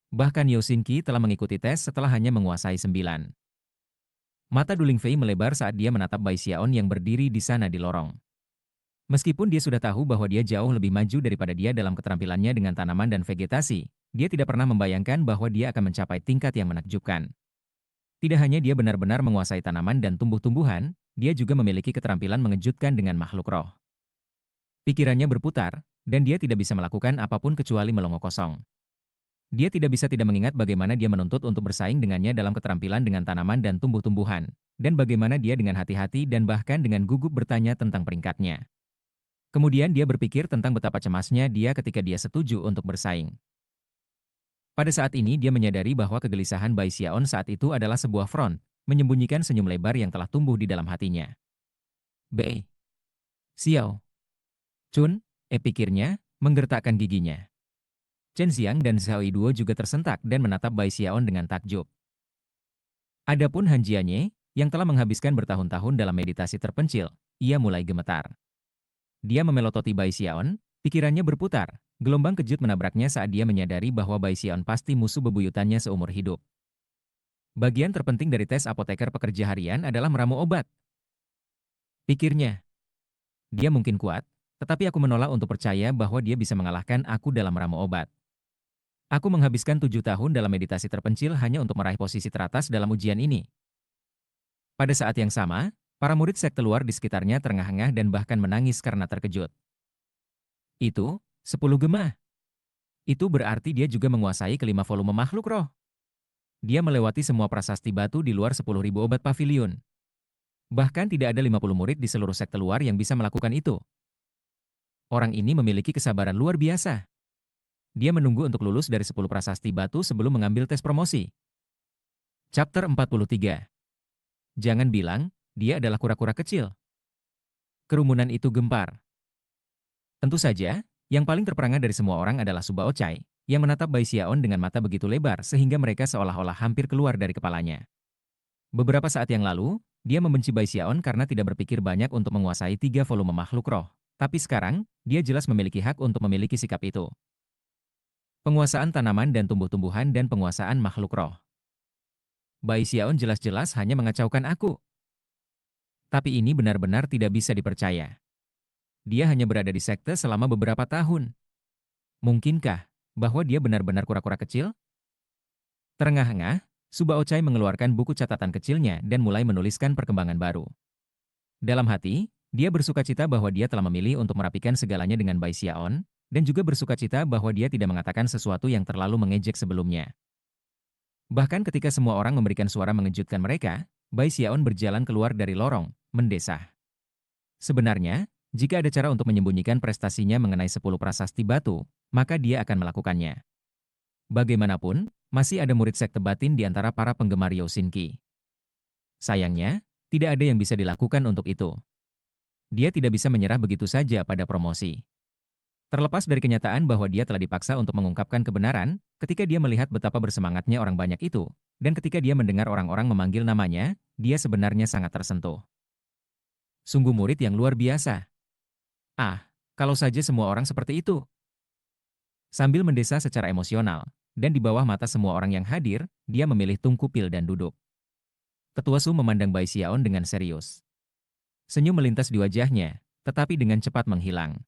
Bahkan Yao Xinqi telah mengikuti tes setelah hanya menguasai 9. Mata Du Lingfei melebar saat dia menatap Bai Xiaon yang berdiri di sana di lorong. Meskipun dia sudah tahu bahwa dia jauh lebih maju daripada dia dalam keterampilannya dengan tanaman dan vegetasi, dia tidak pernah membayangkan bahwa dia akan mencapai tingkat yang menakjubkan. Tidak hanya dia benar-benar menguasai tanaman dan tumbuh-tumbuhan, dia juga memiliki keterampilan mengejutkan dengan makhluk roh. Pikirannya berputar, dan dia tidak bisa melakukan apapun kecuali melongo kosong. Dia tidak bisa tidak mengingat bagaimana dia menuntut untuk bersaing dengannya dalam keterampilan dengan tanaman dan tumbuh-tumbuhan, dan bagaimana dia dengan hati-hati dan bahkan dengan gugup bertanya tentang peringkatnya. Kemudian dia berpikir tentang betapa cemasnya dia ketika dia setuju untuk bersaing. Pada saat ini dia menyadari bahwa kegelisahan Bai Xiaon saat itu adalah sebuah front, menyembunyikan senyum lebar yang telah tumbuh di dalam hatinya. Bai Xiao Chun, pikirnya, menggertakkan giginya. Chen Xiang dan Zhao Yiduo juga tersentak dan menatap Bai Xiaon dengan takjub. Adapun Han Jianye, yang telah menghabiskan bertahun-tahun dalam meditasi terpencil, ia mulai gemetar. Dia memelototi Bai Xiaon, pikirannya berputar, gelombang kejut menabraknya saat dia menyadari bahwa Bai Xiaon pasti musuh bebuyutannya seumur hidup. Bagian terpenting dari tes apoteker pekerja harian adalah meramu obat. Pikirnya, dia mungkin kuat, tetapi aku menolak untuk percaya bahwa dia bisa mengalahkan aku dalam meramu obat. Aku menghabiskan 7 tahun dalam meditasi terpencil hanya untuk meraih posisi teratas dalam ujian ini. Pada saat yang sama, para murid sekte luar di sekitarnya terengah-engah dan bahkan menangis karena terkejut. Itu, 10 gema. Itu berarti dia juga menguasai kelima volume makhluk roh. Dia melewati semua prasasti batu di luar 10.000 obat pavilion. Bahkan tidak ada 50 murid di seluruh sekte luar yang bisa melakukan itu. Orang ini memiliki kesabaran luar biasa. Dia menunggu untuk lulus dari 10 prasasti batu sebelum mengambil tes promosi. Chapter 43. Jangan bilang, dia adalah kura-kura kecil. Kerumunan itu gempar. Tentu saja, yang paling terperangah dari semua orang adalah Subao Chai, yang menatap Bai Xiaon dengan mata begitu lebar sehingga mereka seolah-olah hampir keluar dari kepalanya. Beberapa saat yang lalu, dia membenci Bai Xiaon karena tidak berpikir banyak untuk menguasai 3 volume makhluk roh. Tapi sekarang, dia jelas memiliki hak untuk memiliki sikap itu. Penguasaan tanaman dan tumbuh-tumbuhan dan penguasaan makhluk roh. Bai Xiaon jelas-jelas hanya mengacaukan aku. Tapi ini benar-benar tidak bisa dipercaya. Dia hanya berada di sekte selama beberapa tahun. Mungkinkah bahwa dia benar-benar kura-kura kecil? Terengah-engah, Subao Chai mengeluarkan buku catatan kecilnya dan mulai menuliskan perkembangan baru. Dalam hati, dia bersukacita bahwa dia telah memilih untuk merapikan segalanya dengan Bai Xiaon, dan juga bersukacita bahwa dia tidak mengatakan sesuatu yang terlalu mengejek sebelumnya. Bahkan ketika semua orang memberikan suara mengejutkan mereka, Bai Xiaon berjalan keluar dari lorong, mendesah. Sebenarnya, jika ada cara untuk menyembunyikan prestasinya mengenai 10 prasasti batu, maka dia akan melakukannya. Bagaimanapun, masih ada murid sekte batin di antara para penggemar Youshinki. Sayangnya, tidak ada yang bisa dilakukan untuk itu. Dia tidak bisa menyerah begitu saja pada promosi. Terlepas dari kenyataan bahwa dia telah dipaksa untuk mengungkapkan kebenaran, ketika dia melihat betapa bersemangatnya orang banyak itu, dan ketika dia mendengar orang-orang memanggil namanya, dia sebenarnya sangat tersentuh. Sungguh murid yang luar biasa. Ah, kalau saja semua orang seperti itu. Sambil mendesah secara emosional, dan di bawah mata semua orang yang hadir, dia memilih Tungku Pil dan duduk. Ketua Su memandang Bai Xiaon dengan serius. Senyum melintas di wajahnya, tetapi dengan cepat menghilang.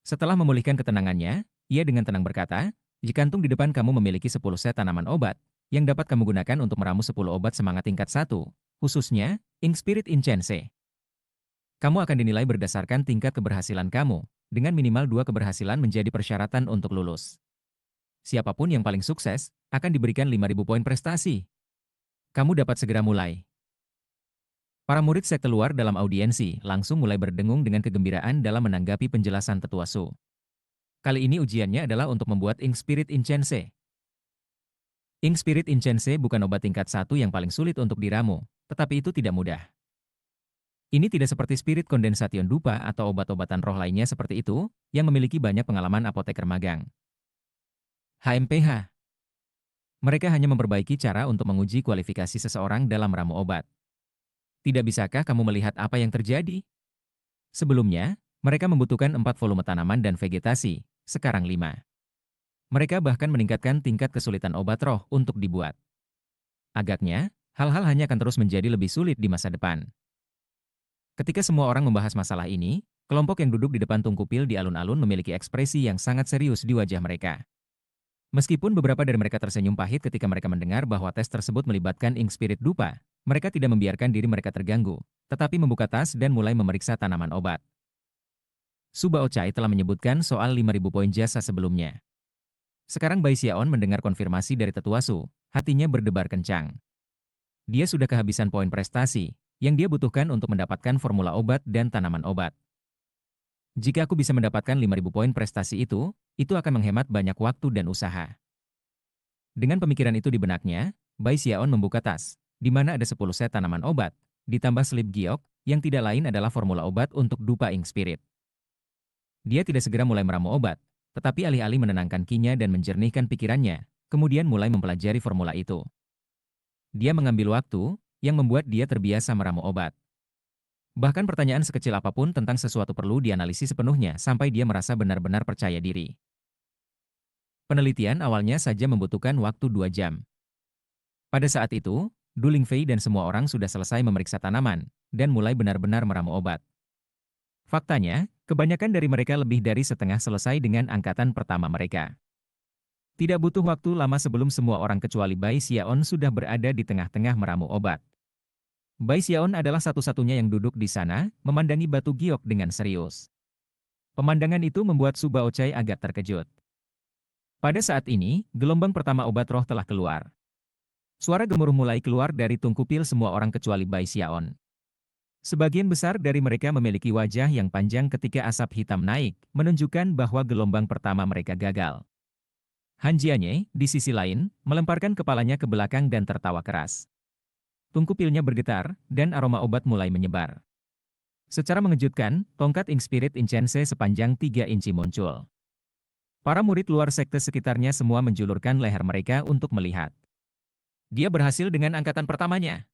Setelah memulihkan ketenangannya, ia dengan tenang berkata, "Jika kantung di depan kamu memiliki 10 set tanaman obat, yang dapat kamu gunakan untuk meramu 10 obat semangat tingkat 1, khususnya, Ink Spirit Incense. Kamu akan dinilai berdasarkan tingkat keberhasilan kamu, dengan minimal 2 keberhasilan menjadi persyaratan untuk lulus. Siapapun yang paling sukses, akan diberikan 5.000 poin prestasi. Kamu dapat segera mulai." Para murid sekte luar dalam audiensi langsung mulai berdengung dengan kegembiraan dalam menanggapi penjelasan Tetua Su. Kali ini ujiannya adalah untuk membuat Ink Spirit Incense. Ink Spirit Incense bukan obat tingkat 1 yang paling sulit untuk diramu, tetapi itu tidak mudah. Ini tidak seperti spirit kondensation dupa atau obat-obatan roh lainnya seperti itu, yang memiliki banyak pengalaman apoteker magang. HMPH. Mereka hanya memperbaiki cara untuk menguji kualifikasi seseorang dalam ramu obat. Tidak bisakah kamu melihat apa yang terjadi? Sebelumnya, mereka membutuhkan 4 volume tanaman dan vegetasi, sekarang 5. Mereka bahkan meningkatkan tingkat kesulitan obat roh untuk dibuat. Agaknya, hal-hal hanya akan terus menjadi lebih sulit di masa depan. Ketika semua orang membahas masalah ini, kelompok yang duduk di depan Tungku Pil di alun-alun memiliki ekspresi yang sangat serius di wajah mereka. Meskipun beberapa dari mereka tersenyum pahit ketika mereka mendengar bahwa tes tersebut melibatkan Ink Spirit dupa, mereka tidak membiarkan diri mereka terganggu, tetapi membuka tas dan mulai memeriksa tanaman obat. Subao Chai telah menyebutkan soal 5.000 poin jasa sebelumnya. Sekarang Bai Xiaon mendengar konfirmasi dari Tetua Su, hatinya berdebar kencang. Dia sudah kehabisan poin prestasi, yang dia butuhkan untuk mendapatkan formula obat dan tanaman obat. Jika aku bisa mendapatkan 5.000 poin prestasi itu akan menghemat banyak waktu dan usaha. Dengan pemikiran itu di benaknya, Bai Xiaon membuka tas, di mana ada 10 set tanaman obat, ditambah slip giok, yang tidak lain adalah formula obat untuk dupa Ink Spirit. Dia tidak segera mulai meramu obat, tetapi alih-alih menenangkan kinya dan menjernihkan pikirannya, kemudian mulai mempelajari formula itu. Dia mengambil waktu, yang membuat dia terbiasa meramu obat. Bahkan pertanyaan sekecil apapun tentang sesuatu perlu dianalisis sepenuhnya sampai dia merasa benar-benar percaya diri. Penelitian awalnya saja membutuhkan waktu 2 jam. Pada saat itu, Du Lingfei dan semua orang sudah selesai memeriksa tanaman, dan mulai benar-benar meramu obat. Faktanya, kebanyakan dari mereka lebih dari setengah selesai dengan angkatan pertama mereka. Tidak butuh waktu lama sebelum semua orang kecuali Bai Xiaon sudah berada di tengah-tengah meramu obat. Bai Xiaon adalah satu-satunya yang duduk di sana, memandangi batu giok dengan serius. Pemandangan itu membuat Subao Chai agak terkejut. Pada saat ini, gelombang pertama obat roh telah keluar. Suara gemuruh mulai keluar dari Tungku Pil semua orang kecuali Bai Xiaon. Sebagian besar dari mereka memiliki wajah yang panjang ketika asap hitam naik, menunjukkan bahwa gelombang pertama mereka gagal. Han Jianye, di sisi lain, melemparkan kepalanya ke belakang dan tertawa keras. Tungku Pilnya bergetar, dan aroma obat mulai menyebar. Secara mengejutkan, tongkat Ink Spirit Incense sepanjang 3 inci muncul. Para murid luar sekte sekitarnya semua menjulurkan leher mereka untuk melihat. Dia berhasil dengan angkatan pertamanya.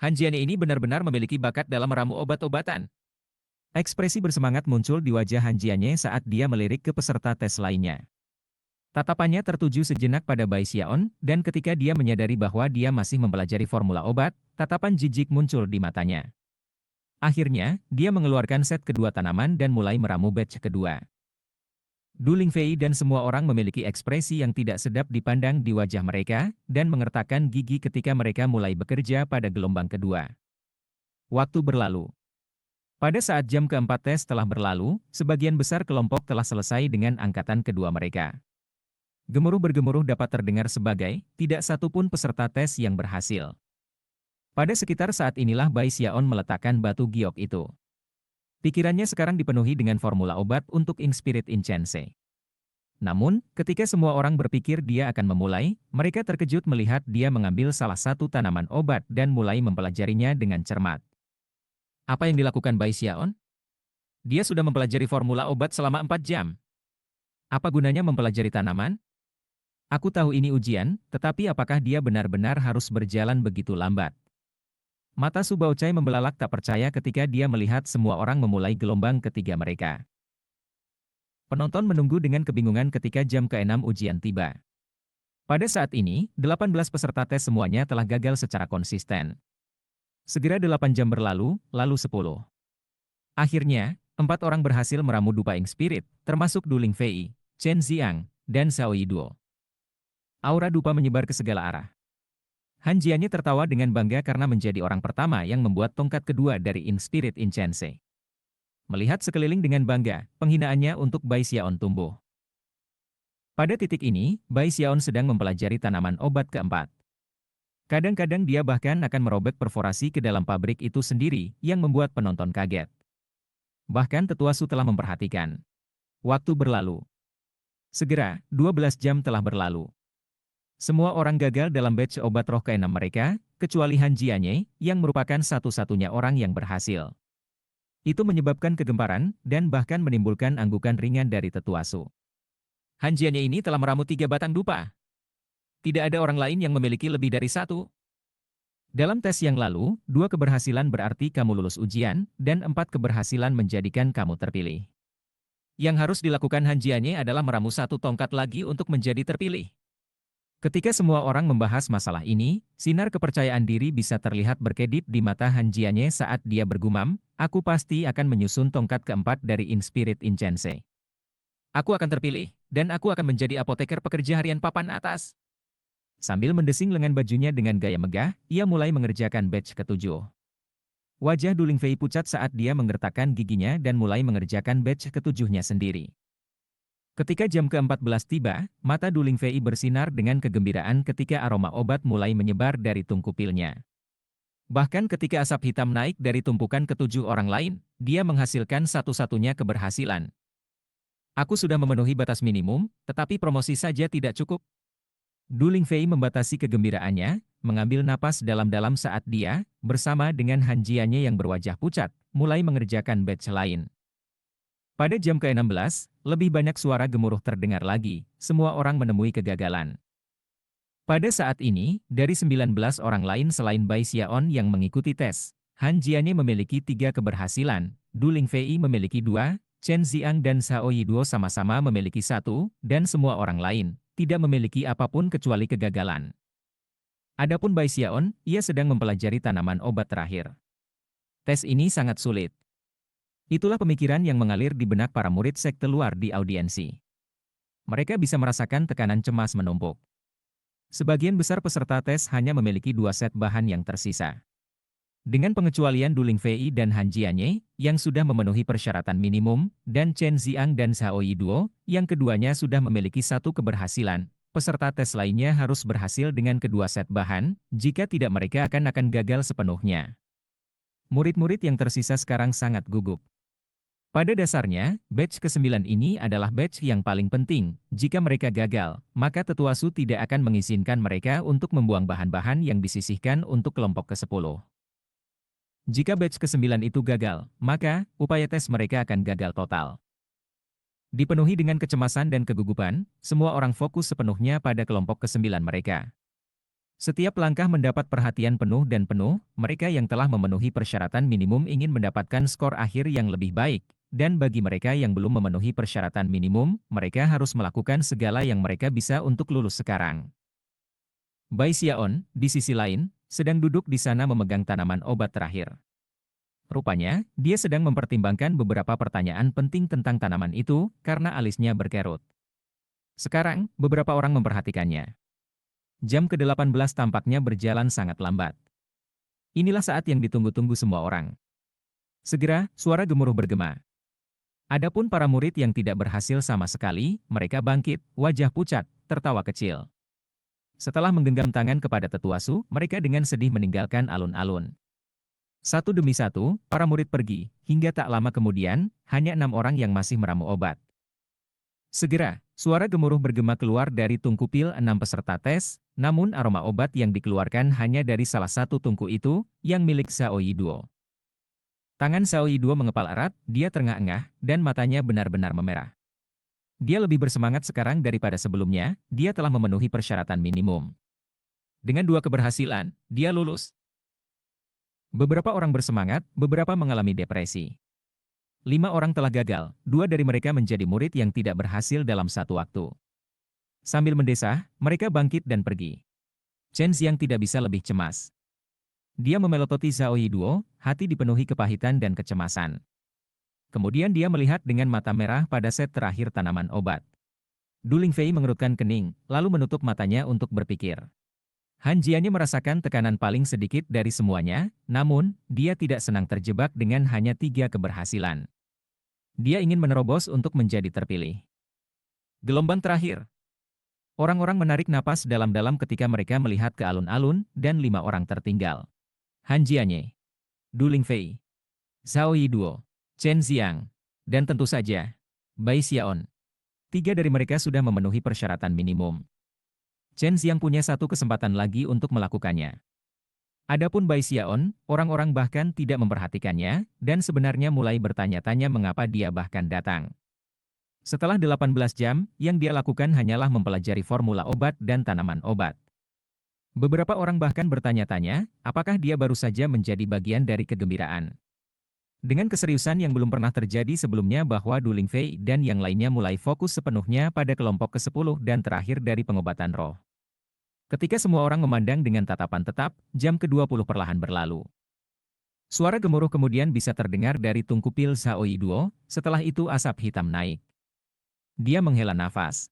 Han Jianye ini benar-benar memiliki bakat dalam meramu obat-obatan. Ekspresi bersemangat muncul di wajah Han Jianye saat dia melirik ke peserta tes lainnya. Tatapannya tertuju sejenak pada Bai Xiaon, dan ketika dia menyadari bahwa dia masih mempelajari formula obat, tatapan jijik muncul di matanya. Akhirnya, dia mengeluarkan set kedua tanaman dan mulai meramu batch kedua. Du Lingfei dan semua orang memiliki ekspresi yang tidak sedap dipandang di wajah mereka, dan mengertakkan gigi ketika mereka mulai bekerja pada gelombang kedua. Waktu berlalu. Pada saat jam keempat tes telah berlalu, sebagian besar kelompok telah selesai dengan angkatan kedua mereka. Gemuruh bergemuruh dapat terdengar sebagai, tidak satu pun peserta tes yang berhasil. Pada sekitar saat inilah Bai Xiaon meletakkan batu giok itu. Pikirannya sekarang dipenuhi dengan formula obat untuk Inspirit Incense. Namun, ketika semua orang berpikir dia akan memulai, mereka terkejut melihat dia mengambil salah satu tanaman obat dan mulai mempelajarinya dengan cermat. Apa yang dilakukan Bai Xiaon? Dia sudah mempelajari formula obat selama 4 jam. Apa gunanya mempelajari tanaman? Aku tahu ini ujian, tetapi apakah dia benar-benar harus berjalan begitu lambat? Mata Su Baochai membelalak tak percaya ketika dia melihat semua orang memulai gelombang ketiga mereka. Penonton menunggu dengan kebingungan ketika jam ke-6 ujian tiba. Pada saat ini, 18 peserta tes semuanya telah gagal secara konsisten. Segera 8 jam berlalu, lalu 10. Akhirnya, 4 orang berhasil meramu dupa Ink Spirit, termasuk Du Lingfei, Chen Xiang, dan Xiao Yiduo. Aura dupa menyebar ke segala arah. Han Jianye tertawa dengan bangga karena menjadi orang pertama yang membuat tongkat kedua dari Inspirit Incense. Melihat sekeliling dengan bangga, penghinaannya untuk Bai Xiaon tumbuh. Pada titik ini, Bai Xiaon sedang mempelajari tanaman obat keempat. Kadang-kadang dia bahkan akan merobek perforasi ke dalam pabrik itu sendiri, yang membuat penonton kaget. Bahkan tetua Su telah memperhatikan. Waktu berlalu. Segera, 12 jam telah berlalu. Semua orang gagal dalam batch obat roh ke-6 mereka, kecuali Han Jianye, yang merupakan satu-satunya orang yang berhasil. Itu menyebabkan kegemparan, dan bahkan menimbulkan anggukan ringan dari tetua Su. Han Jianye ini telah meramu 3 batang dupa. Tidak ada orang lain yang memiliki lebih dari 1. Dalam tes yang lalu, 2 keberhasilan berarti kamu lulus ujian, dan 4 keberhasilan menjadikan kamu terpilih. Yang harus dilakukan Han Jianye adalah meramu 1 tongkat lagi untuk menjadi terpilih. Ketika semua orang membahas masalah ini, sinar kepercayaan diri bisa terlihat berkedip di mata Han Jianye saat dia bergumam, aku pasti akan menyusun tongkat keempat dari Inspirit Incense. Aku akan terpilih, dan aku akan menjadi apoteker pekerja harian papan atas. Sambil mendesing lengan bajunya dengan gaya megah, ia mulai mengerjakan batch ke-7. Wajah Du Lingfei pucat saat dia menggertakkan giginya dan mulai mengerjakan batch ke-7-nya sendiri. Ketika jam ke-14 tiba, mata Du Lingfei bersinar dengan kegembiraan ketika aroma obat mulai menyebar dari tungku pilnya. Bahkan ketika asap hitam naik dari tumpukan ke-7 orang lain, dia menghasilkan satu-satunya keberhasilan. Aku sudah memenuhi batas minimum, tetapi promosi saja tidak cukup. Du Lingfei membatasi kegembiraannya, mengambil napas dalam-dalam saat dia, bersama dengan Han Jianye yang berwajah pucat, mulai mengerjakan batch lain. Pada jam ke-16, lebih banyak suara gemuruh terdengar lagi, semua orang menemui kegagalan. Pada saat ini, dari 19 orang lain selain Bai Xiaon yang mengikuti tes, Han Jianye memiliki 3 keberhasilan, Du Lingfei memiliki 2, Chen Xiang dan Xiao Yiduo sama-sama memiliki 1, dan semua orang lain tidak memiliki apapun kecuali kegagalan. Adapun Bai Xiaon, ia sedang mempelajari tanaman obat terakhir. Tes ini sangat sulit. Itulah pemikiran yang mengalir di benak para murid sekte luar di audiensi. Mereka bisa merasakan tekanan cemas menumpuk. Sebagian besar peserta tes hanya memiliki 2 set bahan yang tersisa. Dengan pengecualian Du Lingfei dan Han Jianye, yang sudah memenuhi persyaratan minimum, dan Chen Xiang dan Xiao Yiduo, yang keduanya sudah memiliki 1 keberhasilan, peserta tes lainnya harus berhasil dengan kedua set bahan, jika tidak mereka akan gagal sepenuhnya. Murid-murid yang tersisa sekarang sangat gugup. Pada dasarnya, batch ke-9 ini adalah batch yang paling penting. Jika mereka gagal, maka tetua Su tidak akan mengizinkan mereka untuk membuang bahan-bahan yang disisihkan untuk kelompok ke-10. Jika batch ke-9 itu gagal, maka upaya tes mereka akan gagal total. Dipenuhi dengan kecemasan dan kegugupan, semua orang fokus sepenuhnya pada kelompok ke-9 mereka. Setiap langkah mendapat perhatian penuh dan penuh, mereka yang telah memenuhi persyaratan minimum ingin mendapatkan skor akhir yang lebih baik. Dan bagi mereka yang belum memenuhi persyaratan minimum, mereka harus melakukan segala yang mereka bisa untuk lulus sekarang. Bai Xiaon, di sisi lain, sedang duduk di sana memegang tanaman obat terakhir. Rupanya, dia sedang mempertimbangkan beberapa pertanyaan penting tentang tanaman itu karena alisnya berkerut. Sekarang, beberapa orang memperhatikannya. Jam ke-18 tampaknya berjalan sangat lambat. Inilah saat yang ditunggu-tunggu semua orang. Segera, suara gemuruh bergema. Adapun para murid yang tidak berhasil sama sekali, mereka bangkit, wajah pucat, tertawa kecil. Setelah menggenggam tangan kepada tetua Su, mereka dengan sedih meninggalkan alun-alun. Satu demi satu, para murid pergi, hingga tak lama kemudian, hanya 6 orang yang masih meramu obat. Segera, suara gemuruh bergema keluar dari tungku pil 6 peserta tes, namun aroma obat yang dikeluarkan hanya dari salah satu tungku itu, yang milik Xiao Yiduo. Tangan Xiao Yiduo mengepal erat, dia terengah-engah, dan matanya benar-benar memerah. Dia lebih bersemangat sekarang daripada sebelumnya, dia telah memenuhi persyaratan minimum. Dengan 2 keberhasilan, dia lulus. Beberapa orang bersemangat, beberapa mengalami depresi. 5 orang telah gagal, 2 dari mereka menjadi murid yang tidak berhasil dalam satu waktu. Sambil mendesah, mereka bangkit dan pergi. Chen Xiang tidak bisa lebih cemas. Dia memelototi Zhao Yiduo, hati dipenuhi kepahitan dan kecemasan. Kemudian dia melihat dengan mata merah pada set terakhir tanaman obat. Du Lingfei mengerutkan kening, lalu menutup matanya untuk berpikir. Han Jianye merasakan tekanan paling sedikit dari semuanya, namun, dia tidak senang terjebak dengan hanya 3 keberhasilan. Dia ingin menerobos untuk menjadi terpilih. Gelombang terakhir. Orang-orang menarik napas dalam-dalam ketika mereka melihat ke alun-alun, dan 5 orang tertinggal. Han Jianye, Du Lingfei, Zhao Yiduo, Chen Xiang, dan tentu saja, Bai Xiaon. 3 dari mereka sudah memenuhi persyaratan minimum. Chen Xiang punya satu kesempatan lagi untuk melakukannya. Adapun Bai Xiaon, orang-orang bahkan tidak memperhatikannya, dan sebenarnya mulai bertanya-tanya mengapa dia bahkan datang. Setelah 18 jam, yang dia lakukan hanyalah mempelajari formula obat dan tanaman obat. Beberapa orang bahkan bertanya-tanya, apakah dia baru saja menjadi bagian dari kegembiraan. Dengan keseriusan yang belum pernah terjadi sebelumnya bahwa Du Lingfei dan yang lainnya mulai fokus sepenuhnya pada kelompok ke-10 dan terakhir dari pengobatan roh. Ketika semua orang memandang dengan tatapan tetap, jam ke-20 perlahan berlalu. Suara gemuruh kemudian bisa terdengar dari tungku pil Zhao Yiduo, setelah itu asap hitam naik. Dia menghela nafas.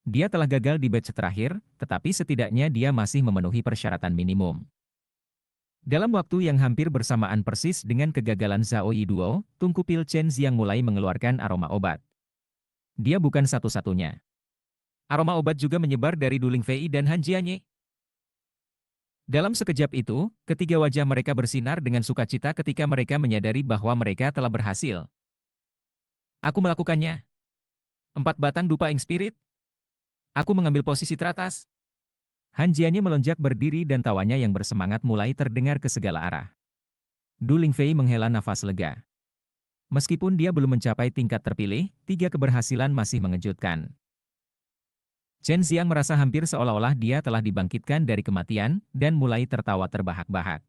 Dia telah gagal di batch terakhir, tetapi setidaknya dia masih memenuhi persyaratan minimum. Dalam waktu yang hampir bersamaan persis dengan kegagalan Zhao Yiduo, tungku pil Chen Xiang mulai mengeluarkan aroma obat. Dia bukan satu-satunya. Aroma obat juga menyebar dari Du Lingfei dan Han Jianye. Dalam sekejap itu, ketiga wajah mereka bersinar dengan sukacita ketika mereka menyadari bahwa mereka telah berhasil. Aku melakukannya. 4 batang dupa ing spirit. Aku mengambil posisi teratas. Han Jianye melonjak berdiri dan tawanya yang bersemangat mulai terdengar ke segala arah. Du Lingfei menghela nafas lega. Meskipun dia belum mencapai tingkat terpilih, 3 keberhasilan masih mengejutkan. Chen Xiang merasa hampir seolah-olah dia telah dibangkitkan dari kematian, dan mulai tertawa terbahak-bahak.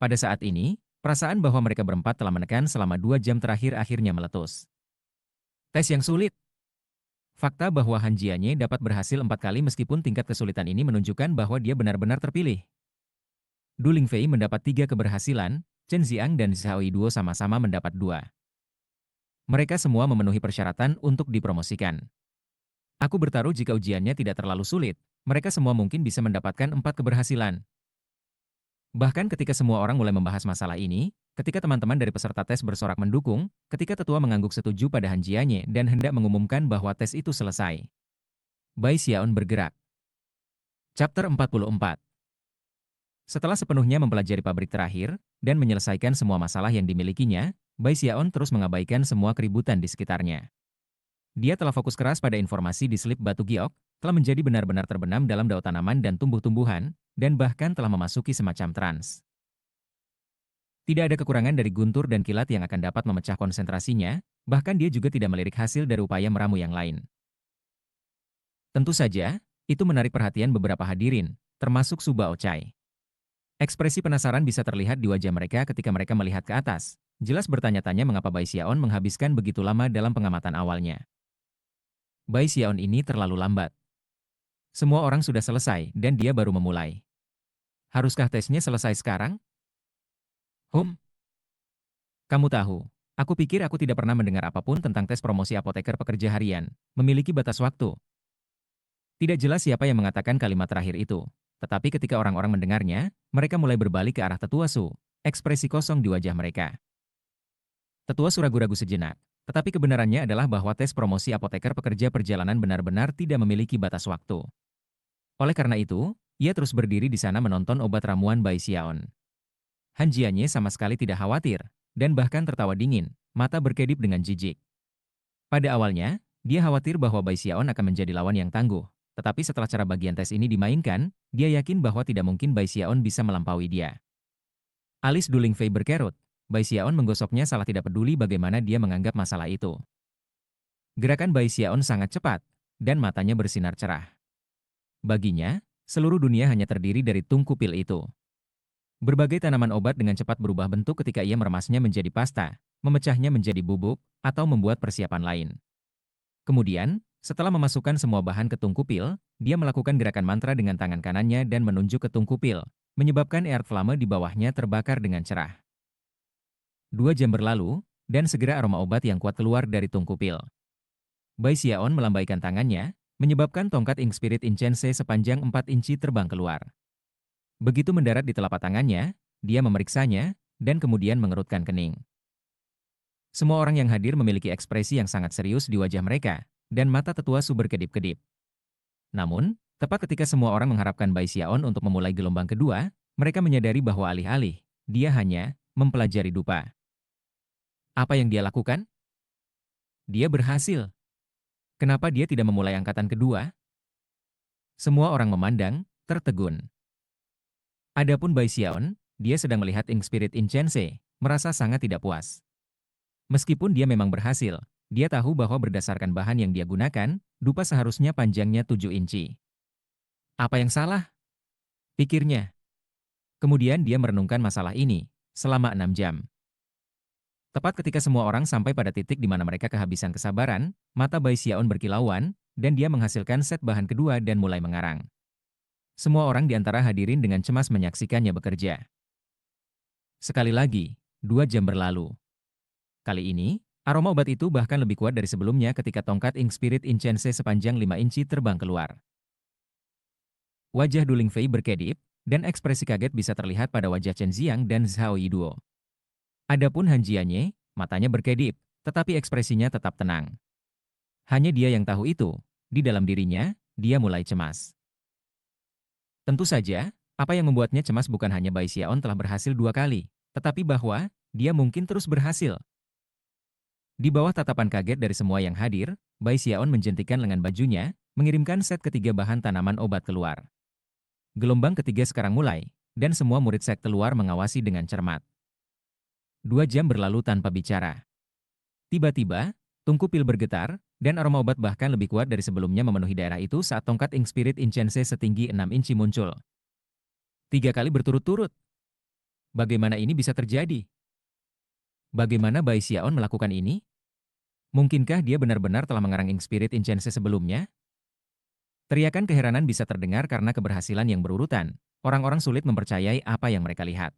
Pada saat ini, perasaan bahwa mereka berempat telah menekan selama 2 jam terakhir akhirnya meletus. Tes yang sulit. Fakta bahwa Han Jianye dapat berhasil 4 kali meskipun tingkat kesulitan ini menunjukkan bahwa dia benar-benar terpilih. Du Lingfei mendapat 3 keberhasilan, Chen Xiang dan Zhao Yiduo sama-sama mendapat 2. Mereka semua memenuhi persyaratan untuk dipromosikan. Aku bertaruh jika ujiannya tidak terlalu sulit, mereka semua mungkin bisa mendapatkan 4 keberhasilan. Bahkan ketika semua orang mulai membahas masalah ini, ketika teman-teman dari peserta tes bersorak mendukung, ketika tetua mengangguk setuju pada Han Jianye dan hendak mengumumkan bahwa tes itu selesai. Bai Xiaon bergerak. Chapter 44. Setelah sepenuhnya mempelajari pabrik terakhir, dan menyelesaikan semua masalah yang dimilikinya, Bai Xiaon terus mengabaikan semua keributan di sekitarnya. Dia telah fokus keras pada informasi di selip batu giok, telah menjadi benar-benar terbenam dalam daun tanaman dan tumbuh-tumbuhan, dan bahkan telah memasuki semacam trans. Tidak ada kekurangan dari guntur dan kilat yang akan dapat memecah konsentrasinya, bahkan dia juga tidak melirik hasil dari upaya meramu yang lain. Tentu saja, itu menarik perhatian beberapa hadirin, termasuk Su Baochai. Ekspresi penasaran bisa terlihat di wajah mereka ketika mereka melihat ke atas, jelas bertanya-tanya mengapa Bai Xiaon menghabiskan begitu lama dalam pengamatan awalnya. Bai Xiaon ini terlalu lambat. Semua orang sudah selesai, dan dia baru memulai. Haruskah tesnya selesai sekarang? Kamu tahu, aku pikir aku tidak pernah mendengar apapun tentang tes promosi apoteker pekerja harian, memiliki batas waktu. Tidak jelas siapa yang mengatakan kalimat terakhir itu. Tetapi ketika orang-orang mendengarnya, mereka mulai berbalik ke arah Tetua Su. Ekspresi kosong di wajah mereka. Tetua Su ragu-ragu sejenak. Tetapi kebenarannya adalah bahwa tes promosi apoteker pekerja perjalanan benar-benar tidak memiliki batas waktu. Oleh karena itu, ia terus berdiri di sana menonton obat ramuan Bai Xiaon. Han Jianye sama sekali tidak khawatir, dan bahkan tertawa dingin, mata berkedip dengan jijik. Pada awalnya, dia khawatir bahwa Bai Xiaon akan menjadi lawan yang tangguh. Tetapi setelah cara bagian tes ini dimainkan, dia yakin bahwa tidak mungkin Bai Xiaon bisa melampaui dia. Alis Duling Fei berkerut. Bai Xiaon menggosoknya salah tidak peduli bagaimana dia menganggap masalah itu. Gerakan Bai Xiaon sangat cepat, dan matanya bersinar cerah. Baginya, seluruh dunia hanya terdiri dari tungku pil itu. Berbagai tanaman obat dengan cepat berubah bentuk ketika ia meremasnya menjadi pasta, memecahnya menjadi bubuk, atau membuat persiapan lain. Kemudian, setelah memasukkan semua bahan ke tungku pil, dia melakukan gerakan mantra dengan tangan kanannya dan menunjuk ke tungku pil, menyebabkan air flame di bawahnya terbakar dengan cerah. 2 jam berlalu, dan segera aroma obat yang kuat keluar dari tungku pil. Bai Xiaon melambaikan tangannya, menyebabkan tongkat Ink Spirit Incense sepanjang 4 inci terbang keluar. Begitu mendarat di telapak tangannya, dia memeriksanya, dan kemudian mengerutkan kening. Semua orang yang hadir memiliki ekspresi yang sangat serius di wajah mereka, dan mata Tetua Su berkedip-kedip. Namun, tepat ketika semua orang mengharapkan Bai Xiaon untuk memulai gelombang kedua, mereka menyadari bahwa alih-alih, dia hanya mempelajari dupa. Apa yang dia lakukan? Dia berhasil. Kenapa dia tidak memulai angkatan kedua? Semua orang memandang, tertegun. Adapun Bai Xiaon, dia sedang melihat Ink Spirit Incense, merasa sangat tidak puas. Meskipun dia memang berhasil, dia tahu bahwa berdasarkan bahan yang dia gunakan, dupa seharusnya panjangnya 7 inci. Apa yang salah? Pikirnya. Kemudian dia merenungkan masalah ini selama 6 jam. Tepat ketika semua orang sampai pada titik di mana mereka kehabisan kesabaran, mata Bai Xiaon berkilauan, dan dia menghasilkan set bahan kedua dan mulai mengarang. Semua orang di antara hadirin dengan cemas menyaksikannya bekerja. Sekali lagi, 2 jam berlalu. Kali ini, aroma obat itu bahkan lebih kuat dari sebelumnya ketika tongkat Ink Spirit Incense sepanjang 5 inci terbang keluar. Wajah Duling Fei berkedip, dan ekspresi kaget bisa terlihat pada wajah Chen Xiang dan Zhao Yiduo. Adapun Han Jianye, matanya berkedip, tetapi ekspresinya tetap tenang. Hanya dia yang tahu itu, di dalam dirinya, dia mulai cemas. Tentu saja, apa yang membuatnya cemas bukan hanya Bai Xiaon telah berhasil 2 kali, tetapi bahwa dia mungkin terus berhasil. Di bawah tatapan kaget dari semua yang hadir, Bai Xiaon menjentikan lengan bajunya, mengirimkan set ketiga bahan tanaman obat keluar. Gelombang ketiga sekarang mulai, dan semua murid sekte luar mengawasi dengan cermat. 2 jam berlalu tanpa bicara. Tiba-tiba, tungku pil bergetar, dan aroma obat bahkan lebih kuat dari sebelumnya memenuhi daerah itu saat tongkat Ink Spirit Incense setinggi 6 inci muncul. 3 kali berturut-turut. Bagaimana ini bisa terjadi? Bagaimana Bai Xiaon melakukan ini? Mungkinkah dia benar-benar telah mengarang Ink Spirit Incense sebelumnya? Teriakan keheranan bisa terdengar karena keberhasilan yang berurutan. Orang-orang sulit mempercayai apa yang mereka lihat.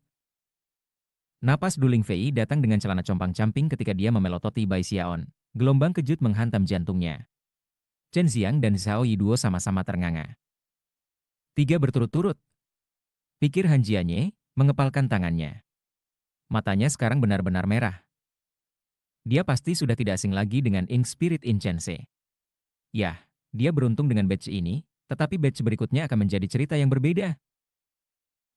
Napas Duling Fei datang dengan celana compang-camping ketika dia memelototi Bai Xiaon. Gelombang kejut menghantam jantungnya. Chen Xiang dan Zhao Yiduo sama-sama ternganga. 3 berturut-turut. Pikir Han Jianye, mengepalkan tangannya. Matanya sekarang benar-benar merah. Dia pasti sudah tidak asing lagi dengan Ink Spirit Incense. Yah, dia beruntung dengan badge ini, tetapi badge berikutnya akan menjadi cerita yang berbeda.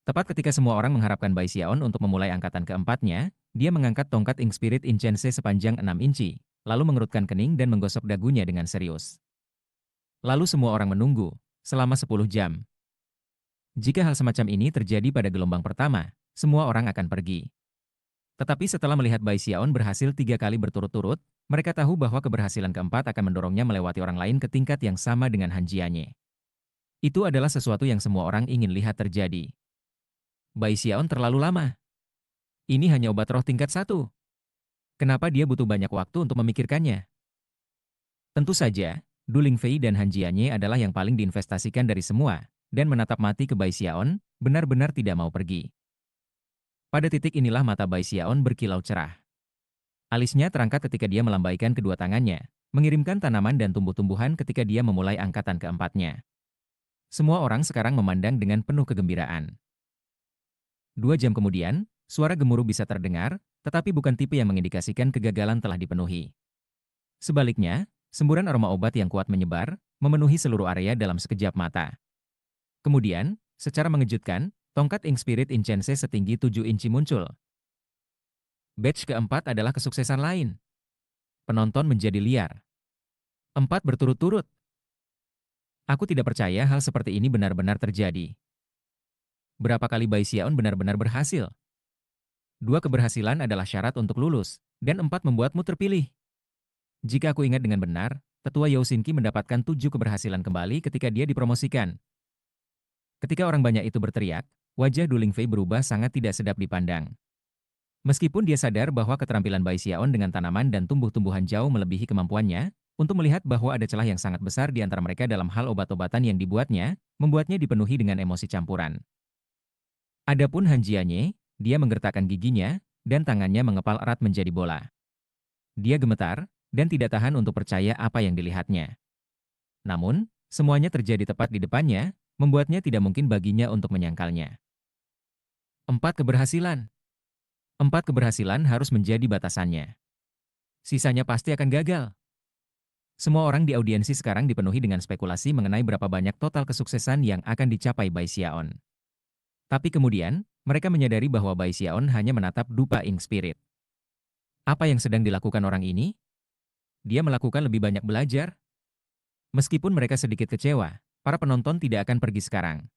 Tepat ketika semua orang mengharapkan Bai Xiaon untuk memulai angkatan keempatnya, dia mengangkat tongkat Ink Spirit Incense sepanjang 6 inci, lalu mengerutkan kening dan menggosok dagunya dengan serius. Lalu semua orang menunggu, selama 10 jam. Jika hal semacam ini terjadi pada gelombang pertama, semua orang akan pergi. Tetapi setelah melihat Bai Xiaon berhasil 3 kali berturut-turut, mereka tahu bahwa keberhasilan keempat akan mendorongnya melewati orang lain ke tingkat yang sama dengan Han Jianye. Itu adalah sesuatu yang semua orang ingin lihat terjadi. Bai Xiaon terlalu lama. Ini hanya obat roh tingkat 1. Kenapa dia butuh banyak waktu untuk memikirkannya? Tentu saja, Duling Fei dan Han Jianye adalah yang paling diinvestasikan dari semua, dan menatap mati ke Bai Xiaon, benar-benar tidak mau pergi. Pada titik inilah mata Bai Xiaon berkilau cerah. Alisnya terangkat ketika dia melambaikan kedua tangannya, mengirimkan tanaman dan tumbuh-tumbuhan ketika dia memulai angkatan keempatnya. Semua orang sekarang memandang dengan penuh kegembiraan. 2 jam kemudian, suara gemuruh bisa terdengar, tetapi bukan tipe yang mengindikasikan kegagalan telah dipenuhi. Sebaliknya, semburan aroma obat yang kuat menyebar, memenuhi seluruh area dalam sekejap mata. Kemudian, secara mengejutkan, tongkat Ink Spirit Incense setinggi 7 inci muncul. Batch keempat adalah kesuksesan lain. Penonton menjadi liar. 4 berturut-turut. Aku tidak percaya hal seperti ini benar-benar terjadi. Berapa kali Bai Xiaon benar-benar berhasil? 2 keberhasilan adalah syarat untuk lulus, dan 4 membuatmu terpilih. Jika aku ingat dengan benar, Tetua Yao Xinqi mendapatkan 7 keberhasilan kembali ketika dia dipromosikan. Ketika orang banyak itu berteriak, wajah Du Lingfei berubah sangat tidak sedap dipandang. Meskipun dia sadar bahwa keterampilan Bai Xiaon dengan tanaman dan tumbuh-tumbuhan jauh melebihi kemampuannya, untuk melihat bahwa ada celah yang sangat besar di antara mereka dalam hal obat-obatan yang dibuatnya, membuatnya dipenuhi dengan emosi campuran. Adapun Han Jianye, dia menggertakkan giginya, dan tangannya mengepal erat menjadi bola. Dia gemetar, dan tidak tahan untuk percaya apa yang dilihatnya. Namun, semuanya terjadi tepat di depannya, membuatnya tidak mungkin baginya untuk menyangkalnya. 4 keberhasilan. 4 keberhasilan harus menjadi batasannya. Sisanya pasti akan gagal. Semua orang di audiensi sekarang dipenuhi dengan spekulasi mengenai berapa banyak total kesuksesan yang akan dicapai Bai Xiaon. Tapi kemudian, mereka menyadari bahwa Bai Xiaon hanya menatap dupa Ink Spirit. Apa yang sedang dilakukan orang ini? Dia melakukan lebih banyak belajar. Meskipun mereka sedikit kecewa, para penonton tidak akan pergi sekarang.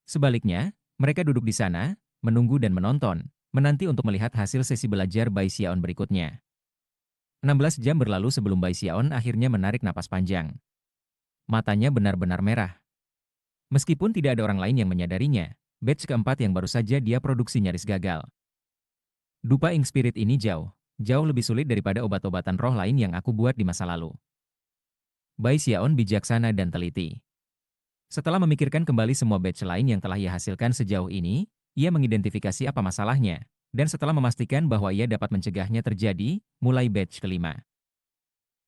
Sebaliknya, mereka duduk di sana, menunggu dan menonton, menanti untuk melihat hasil sesi belajar Bai Xiaon berikutnya. 16 jam berlalu sebelum Bai Xiaon akhirnya menarik napas panjang. Matanya benar-benar merah. Meskipun tidak ada orang lain yang menyadarinya, batch keempat yang baru saja dia produksi nyaris gagal. Dupa Ink Spirit ini jauh lebih sulit daripada obat-obatan roh lain yang aku buat di masa lalu. Bai Xiaon bijaksana dan teliti. Setelah memikirkan kembali semua batch lain yang telah ia hasilkan sejauh ini, ia mengidentifikasi apa masalahnya, dan setelah memastikan bahwa ia dapat mencegahnya terjadi, mulai batch kelima.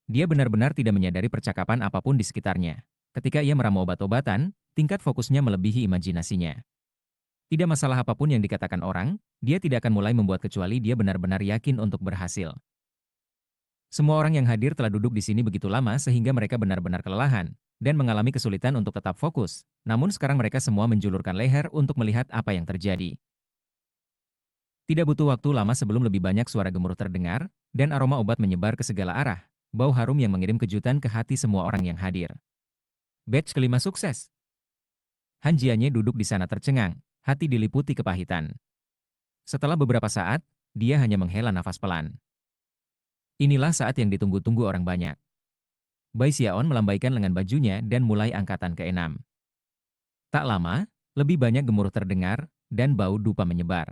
Dia benar-benar tidak menyadari percakapan apapun di sekitarnya. Ketika ia meramu obat-obatan, tingkat fokusnya melebihi imajinasinya. Tidak masalah apapun yang dikatakan orang, dia tidak akan mulai membuat kecuali dia benar-benar yakin untuk berhasil. Semua orang yang hadir telah duduk di sini begitu lama sehingga mereka benar-benar kelelahan dan mengalami kesulitan untuk tetap fokus. Namun sekarang mereka semua menjulurkan leher untuk melihat apa yang terjadi. Tidak butuh waktu lama sebelum lebih banyak suara gemuruh terdengar dan aroma obat menyebar ke segala arah. Bau harum yang mengirim kejutan ke hati semua orang yang hadir. Batch kelima sukses. Han Jianye duduk di sana tercengang, hati diliputi kepahitan. Setelah beberapa saat, dia hanya menghela nafas pelan. Inilah saat yang ditunggu-tunggu orang banyak. Bai Xiaon melambaikan lengan bajunya dan mulai angkatan ke-6. Tak lama, lebih banyak gemuruh terdengar dan bau dupa menyebar.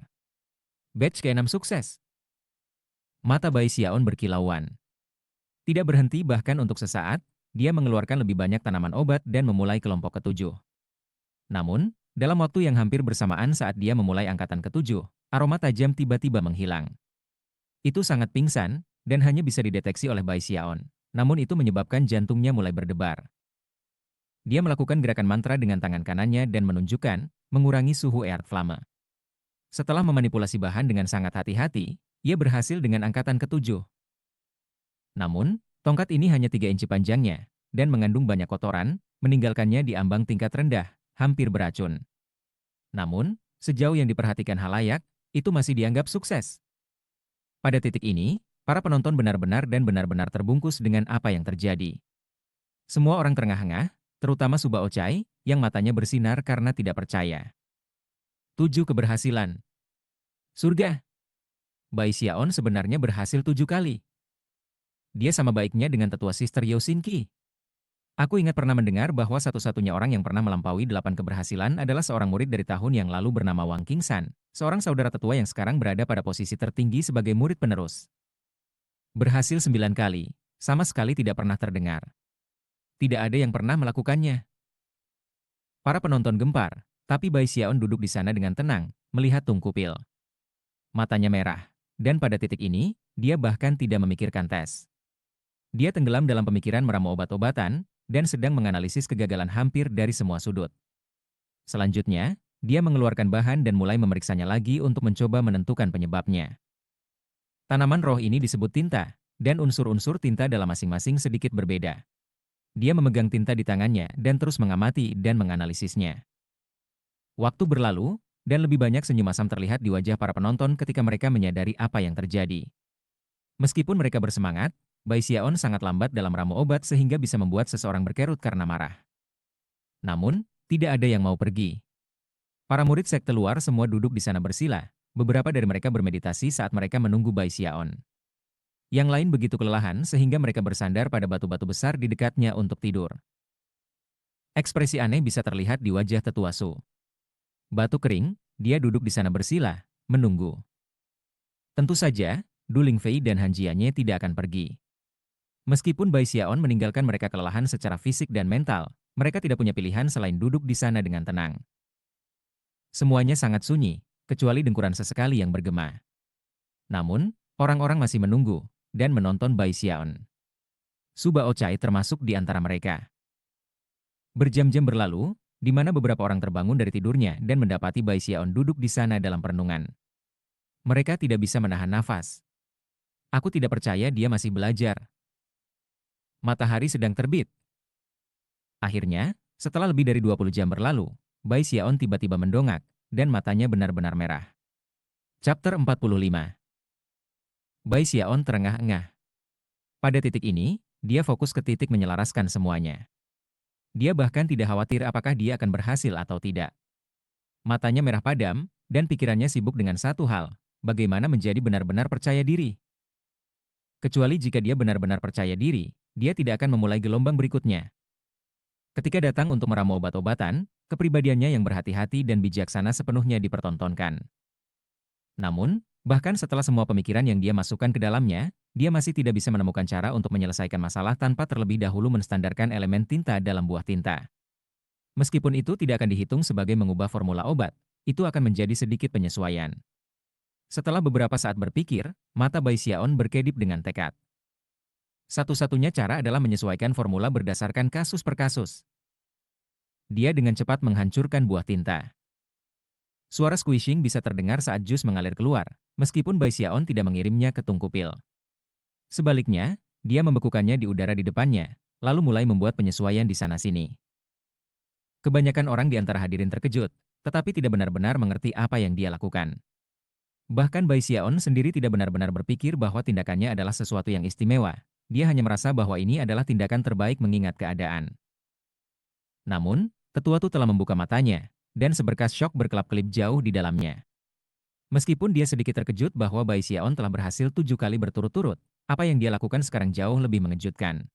Batch ke-6 sukses. Mata Bai Xiaon berkilauan. Tidak berhenti bahkan untuk sesaat, dia mengeluarkan lebih banyak tanaman obat dan memulai kelompok ke-7. Namun, dalam waktu yang hampir bersamaan saat dia memulai angkatan ke-7, aroma tajam tiba-tiba menghilang. Itu sangat pingsan, dan hanya bisa dideteksi oleh Bai Xiaon. Namun itu menyebabkan jantungnya mulai berdebar. Dia melakukan gerakan mantra dengan tangan kanannya dan menunjukkan, mengurangi suhu eart flame. Setelah memanipulasi bahan dengan sangat hati-hati, ia berhasil dengan angkatan ke-7. Namun, tongkat ini hanya 3 inci panjangnya, dan mengandung banyak kotoran, meninggalkannya di ambang tingkat rendah, hampir beracun. Namun, sejauh yang diperhatikan halayak, itu masih dianggap sukses. Pada titik ini, para penonton benar-benar terbungkus dengan apa yang terjadi. Semua orang terengah-engah, terutama Suba Ochai, yang matanya bersinar karena tidak percaya. 7 keberhasilan. Surga! Bai Xiaon sebenarnya berhasil 7 kali. Dia sama baiknya dengan tetua Sister Yao Xinqi. Aku ingat pernah mendengar bahwa satu-satunya orang yang pernah melampaui 8 keberhasilan adalah seorang murid dari tahun yang lalu bernama Wang Qingsan, seorang saudara tetua yang sekarang berada pada posisi tertinggi sebagai murid penerus. Berhasil 9 kali, sama sekali tidak pernah terdengar. Tidak ada yang pernah melakukannya. Para penonton gempar, tapi Bai Xiaon duduk di sana dengan tenang, melihat Tung Kupil. Matanya merah, dan pada titik ini, dia bahkan tidak memikirkan tes. Dia tenggelam dalam pemikiran meramu obat-obatan, dan sedang menganalisis kegagalan hampir dari semua sudut. Selanjutnya, dia mengeluarkan bahan dan mulai memeriksanya lagi untuk mencoba menentukan penyebabnya. Tanaman roh ini disebut tinta, dan unsur-unsur tinta dalam masing-masing sedikit berbeda. Dia memegang tinta di tangannya dan terus mengamati dan menganalisisnya. Waktu berlalu, dan lebih banyak senyum asam terlihat di wajah para penonton ketika mereka menyadari apa yang terjadi. Meskipun mereka bersemangat, Bai Xiaon sangat lambat dalam ramu obat sehingga bisa membuat seseorang berkerut karena marah. Namun, tidak ada yang mau pergi. Para murid sekte luar semua duduk di sana bersila, beberapa dari mereka bermeditasi saat mereka menunggu Bai Xiaon. Yang lain begitu kelelahan sehingga mereka bersandar pada batu-batu besar di dekatnya untuk tidur. Ekspresi aneh bisa terlihat di wajah tetua Su. Batu kering, dia duduk di sana bersila, menunggu. Tentu saja, Du Lingfei dan Han Jianye tidak akan pergi. Meskipun Bai Xiaon meninggalkan mereka kelelahan secara fisik dan mental, mereka tidak punya pilihan selain duduk di sana dengan tenang. Semuanya sangat sunyi, kecuali dengkuran sesekali yang bergema. Namun, orang-orang masih menunggu dan menonton Bai Xiaon. Su Baochai termasuk di antara mereka. Berjam-jam berlalu, di mana beberapa orang terbangun dari tidurnya dan mendapati Bai Xiaon duduk di sana dalam perenungan. Mereka tidak bisa menahan nafas. Aku tidak percaya dia masih belajar. Matahari sedang terbit. Akhirnya, setelah lebih dari 20 jam berlalu, Bai Xiaon tiba-tiba mendongak, dan matanya benar-benar merah. Chapter 45. Bai Xiaon terengah-engah. Pada titik ini, dia fokus ke titik menyelaraskan semuanya. Dia bahkan tidak khawatir apakah dia akan berhasil atau tidak. Matanya merah padam, dan pikirannya sibuk dengan satu hal, bagaimana menjadi benar-benar percaya diri. Kecuali jika dia benar-benar percaya diri, dia tidak akan memulai gelombang berikutnya. Ketika datang untuk meramu obat-obatan, kepribadiannya yang berhati-hati dan bijaksana sepenuhnya dipertontonkan. Namun, bahkan setelah semua pemikiran yang dia masukkan ke dalamnya, dia masih tidak bisa menemukan cara untuk menyelesaikan masalah tanpa terlebih dahulu menstandarkan elemen tinta dalam buah tinta. Meskipun itu tidak akan dihitung sebagai mengubah formula obat, itu akan menjadi sedikit penyesuaian. Setelah beberapa saat berpikir, mata Bai Xiaon berkedip dengan tekad. Satu-satunya cara adalah menyesuaikan formula berdasarkan kasus per kasus. Dia dengan cepat menghancurkan buah tinta. Suara squishing bisa terdengar saat jus mengalir keluar, meskipun Bai Xiaon tidak mengirimnya ke tungku pil. Sebaliknya, dia membekukannya di udara di depannya, lalu mulai membuat penyesuaian di sana-sini. Kebanyakan orang di antara hadirin terkejut, tetapi tidak benar-benar mengerti apa yang dia lakukan. Bahkan Bai Xiaon sendiri tidak benar-benar berpikir bahwa tindakannya adalah sesuatu yang istimewa. Dia hanya merasa bahwa ini adalah tindakan terbaik mengingat keadaan. Namun, tetua Tu telah membuka matanya, dan seberkas syok berkelap-kelip jauh di dalamnya. Meskipun dia sedikit terkejut bahwa Bai Xiaon telah berhasil 7 kali berturut-turut, apa yang dia lakukan sekarang jauh lebih mengejutkan.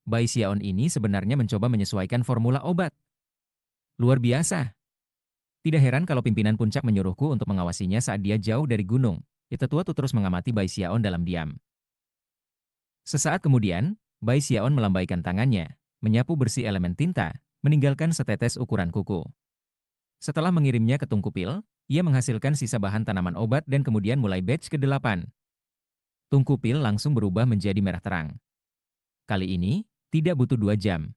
Bai Xiaon ini sebenarnya mencoba menyesuaikan formula obat. Luar biasa. Tidak heran kalau pimpinan puncak menyuruhku untuk mengawasinya saat dia jauh dari gunung. Tetua Tu terus mengamati Bai Xiaon dalam diam. Sesaat kemudian, Bai Xiaon melambaikan tangannya, menyapu bersih elemen tinta, meninggalkan setetes ukuran kuku. Setelah mengirimnya ke tungku pil, ia menghasilkan sisa bahan tanaman obat dan kemudian mulai batch ke-8. Tungku pil langsung berubah menjadi merah terang. Kali ini, tidak butuh 2 jam.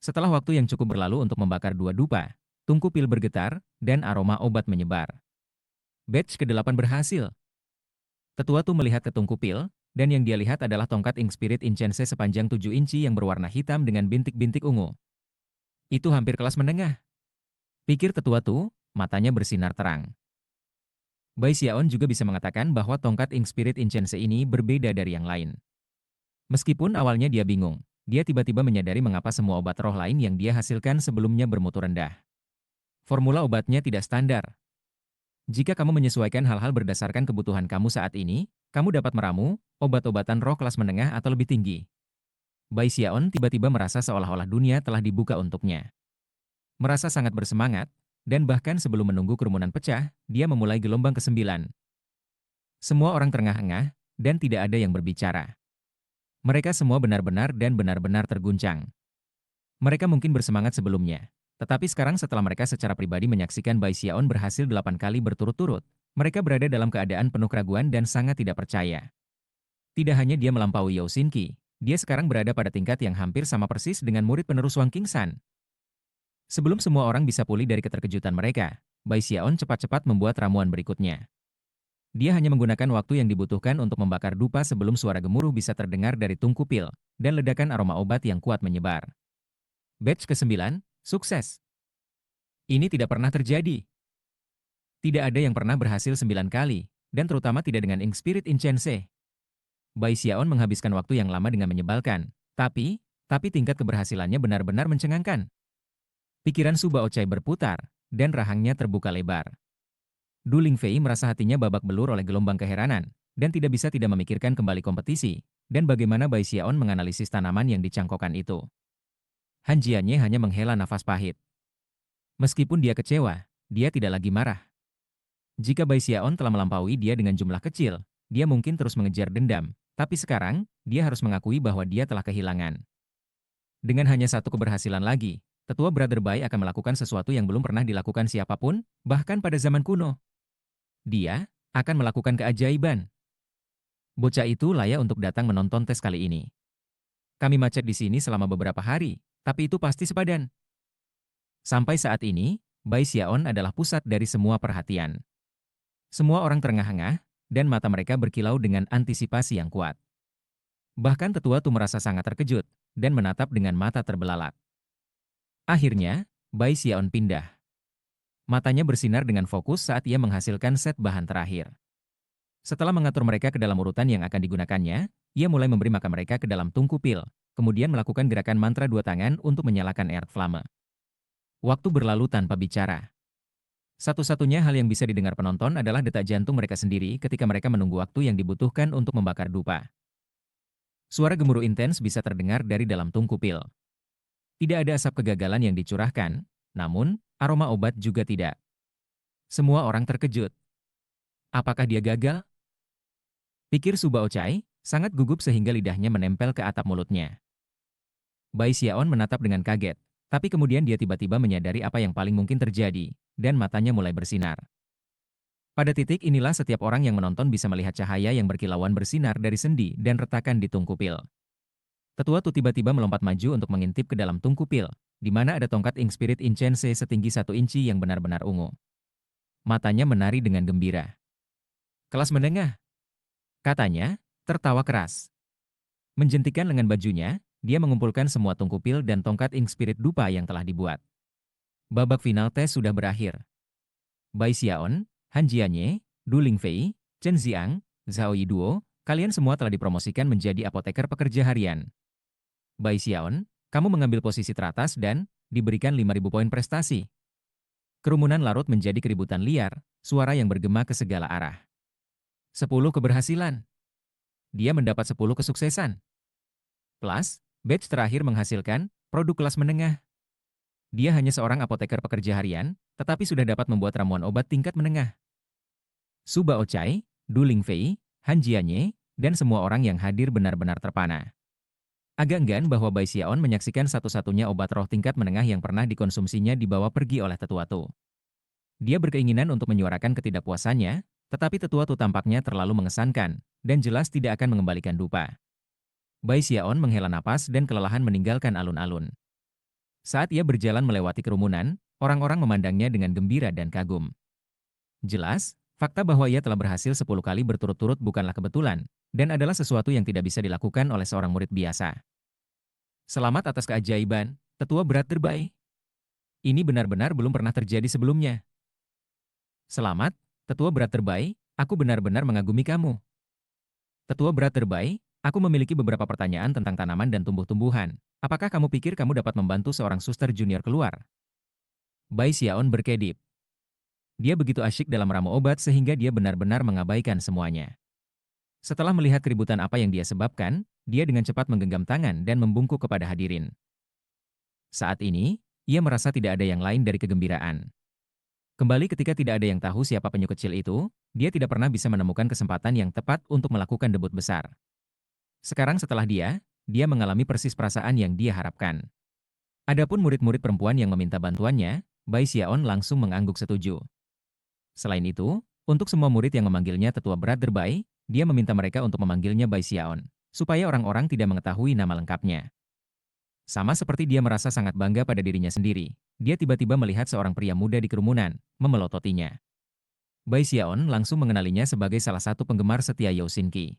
Setelah waktu yang cukup berlalu untuk membakar 2 dupa, tungku pil bergetar, dan aroma obat menyebar. Batch ke-8 berhasil. Tetua Tu melihat ke tungku pil, dan yang dia lihat adalah tongkat Ink Spirit Incense sepanjang 7 inci yang berwarna hitam dengan bintik-bintik ungu. Itu hampir kelas menengah. Pikir tetua Tu, matanya bersinar terang. Bai Xiaon juga bisa mengatakan bahwa tongkat Ink Spirit Incense ini berbeda dari yang lain. Meskipun awalnya dia bingung, dia tiba-tiba menyadari mengapa semua obat roh lain yang dia hasilkan sebelumnya bermutu rendah. Formula obatnya tidak standar. Jika kamu menyesuaikan hal-hal berdasarkan kebutuhan kamu saat ini, kamu dapat meramu obat-obatan roh kelas menengah atau lebih tinggi. Bai Xiaon tiba-tiba merasa seolah-olah dunia telah dibuka untuknya. Merasa sangat bersemangat, dan bahkan sebelum menunggu kerumunan pecah, dia memulai gelombang ke-9. Semua orang terengah-engah, dan tidak ada yang berbicara. Mereka semua benar-benar dan benar-benar terguncang. Mereka mungkin bersemangat sebelumnya, tetapi sekarang setelah mereka secara pribadi menyaksikan Bai Xiaon berhasil 8 kali berturut-turut, Mereka berada dalam keadaan penuh keraguan dan sangat tidak percaya. Tidak hanya dia melampaui Yao Xinqi, dia sekarang berada pada tingkat yang hampir sama persis dengan murid penerus Wang Qingsan. Sebelum semua orang bisa pulih dari keterkejutan mereka, Bai Xiaon cepat-cepat membuat ramuan berikutnya. Dia hanya menggunakan waktu yang dibutuhkan untuk membakar dupa sebelum suara gemuruh bisa terdengar dari tungku pil, dan ledakan aroma obat yang kuat menyebar. Batch ke-9, sukses. Ini tidak pernah terjadi. Tidak ada yang pernah berhasil 9 kali, dan terutama tidak dengan Ink Spirit In Chense. Bai Xiaon menghabiskan waktu yang lama dengan menyebalkan, tapi tingkat keberhasilannya benar-benar mencengangkan. Pikiran Su Baochai berputar, dan rahangnya terbuka lebar. Du Lingfei merasa hatinya babak belur oleh gelombang keheranan, dan tidak memikirkan kembali kompetisi, dan bagaimana Bai Xiaon menganalisis tanaman yang dicangkokkan itu. Han Jianye hanya menghela nafas pahit. Meskipun dia kecewa, dia tidak lagi marah. Jika Bai Xiaon telah melampaui dia dengan jumlah kecil, dia mungkin terus mengejar dendam, tapi sekarang, dia harus mengakui bahwa dia telah kehilangan. Dengan hanya satu keberhasilan lagi, tetua Brother Bai akan melakukan sesuatu yang belum pernah dilakukan siapapun, bahkan pada zaman kuno. Dia akan melakukan keajaiban. Bocah itu layak untuk datang menonton tes kali ini. Kami macet di sini selama beberapa hari, tapi itu pasti sepadan. Sampai saat ini, Bai Xiaon adalah pusat dari semua perhatian. Semua orang terengah-engah, dan mata mereka berkilau dengan antisipasi yang kuat. Bahkan tetua Tu merasa sangat terkejut, dan menatap dengan mata terbelalak. Akhirnya, Bai Xiaon pindah. Matanya bersinar dengan fokus saat ia menghasilkan set bahan terakhir. Setelah mengatur mereka ke dalam urutan yang akan digunakannya, ia mulai memberi makan mereka ke dalam tungku pil, kemudian melakukan gerakan mantra dua tangan untuk menyalakan Earth Flame. Waktu berlalu tanpa bicara. Satu-satunya hal yang bisa didengar penonton adalah detak jantung mereka sendiri ketika mereka menunggu waktu yang dibutuhkan untuk membakar dupa. Suara gemuruh intens bisa terdengar dari dalam tungku pil. Tidak ada asap kegagalan yang dicurahkan, namun, aroma obat juga tidak. Semua orang terkejut. Apakah dia gagal? Pikir Su Baochai, sangat gugup sehingga lidahnya menempel ke atap mulutnya. Bai Xiaon menatap dengan kaget, tapi kemudian dia tiba-tiba menyadari apa yang paling mungkin terjadi, dan matanya mulai bersinar. Pada titik inilah setiap orang yang menonton bisa melihat cahaya yang berkilauan bersinar dari sendi dan retakan di tungku pil. Tetua Tu tiba-tiba melompat maju untuk mengintip ke dalam tungku pil, di mana ada tongkat Ink Spirit In Chense setinggi 1 inci yang benar-benar ungu. Matanya menari dengan gembira. Kelas menengah, katanya, tertawa keras. Menjentikan lengan bajunya, dia mengumpulkan semua tungku pil dan tongkat Ink Spirit dupa yang telah dibuat. Babak final tes sudah berakhir. Bai Xiaon, Han Jianye, Du Lingfei, Chen Xiang, Zhao Yiduo, kalian semua telah dipromosikan menjadi apoteker pekerja harian. Bai Xiaon, kamu mengambil posisi teratas dan diberikan 5.000 poin prestasi. Kerumunan larut menjadi keributan liar, suara yang bergema ke segala arah. 10 keberhasilan. Dia mendapat 10 kesuksesan. Plus, batch terakhir menghasilkan produk kelas menengah. Dia hanya seorang apoteker pekerja harian, tetapi sudah dapat membuat ramuan obat tingkat menengah. Su Baochai, Du Lingfei, Han Jianye, dan semua orang yang hadir benar-benar terpana. Agak enggan bahwa Bai Xiaon menyaksikan satu-satunya obat roh tingkat menengah yang pernah dikonsumsinya dibawa pergi oleh tetua Tu. Dia berkeinginan untuk menyuarakan ketidakpuasannya, tetapi tetua Tu tampaknya terlalu mengesankan, dan jelas tidak akan mengembalikan dupa. Bai Xiaon menghela napas dan kelelahan meninggalkan alun-alun. Saat ia berjalan melewati kerumunan, orang-orang memandangnya dengan gembira dan kagum. Jelas, fakta bahwa ia telah berhasil 10 kali berturut-turut bukanlah kebetulan, dan adalah sesuatu yang tidak bisa dilakukan oleh seorang murid biasa. Selamat atas keajaiban, tetua Brother Bai. Ini benar-benar belum pernah terjadi sebelumnya. Selamat, tetua Brother Bai, aku benar-benar mengagumi kamu. Tetua Brother Bai, aku memiliki beberapa pertanyaan tentang tanaman dan tumbuh-tumbuhan. Apakah kamu pikir kamu dapat membantu seorang suster junior keluar? Bai Xiaon berkedip. Dia begitu asyik dalam ramu obat sehingga dia benar-benar mengabaikan semuanya. Setelah melihat keributan apa yang dia sebabkan, dia dengan cepat menggenggam tangan dan membungkuk kepada hadirin. Saat ini, ia merasa tidak ada yang lain dari kegembiraan. Kembali ketika tidak ada yang tahu siapa penyu kecil itu, dia tidak pernah bisa menemukan kesempatan yang tepat untuk melakukan debut besar. Sekarang setelah dia mengalami persis perasaan yang dia harapkan. Adapun murid-murid perempuan yang meminta bantuannya, Bai Xiaon langsung mengangguk setuju. Selain itu, Untuk semua murid yang memanggilnya tetua berat Derbai, dia meminta mereka untuk memanggilnya Bai Xiaon, supaya orang-orang tidak mengetahui nama lengkapnya. Sama seperti dia merasa sangat bangga pada dirinya sendiri, dia tiba-tiba melihat seorang pria muda di kerumunan, memelototinya. Bai Xiaon langsung mengenalinya sebagai salah satu penggemar setia Yao Xinqi.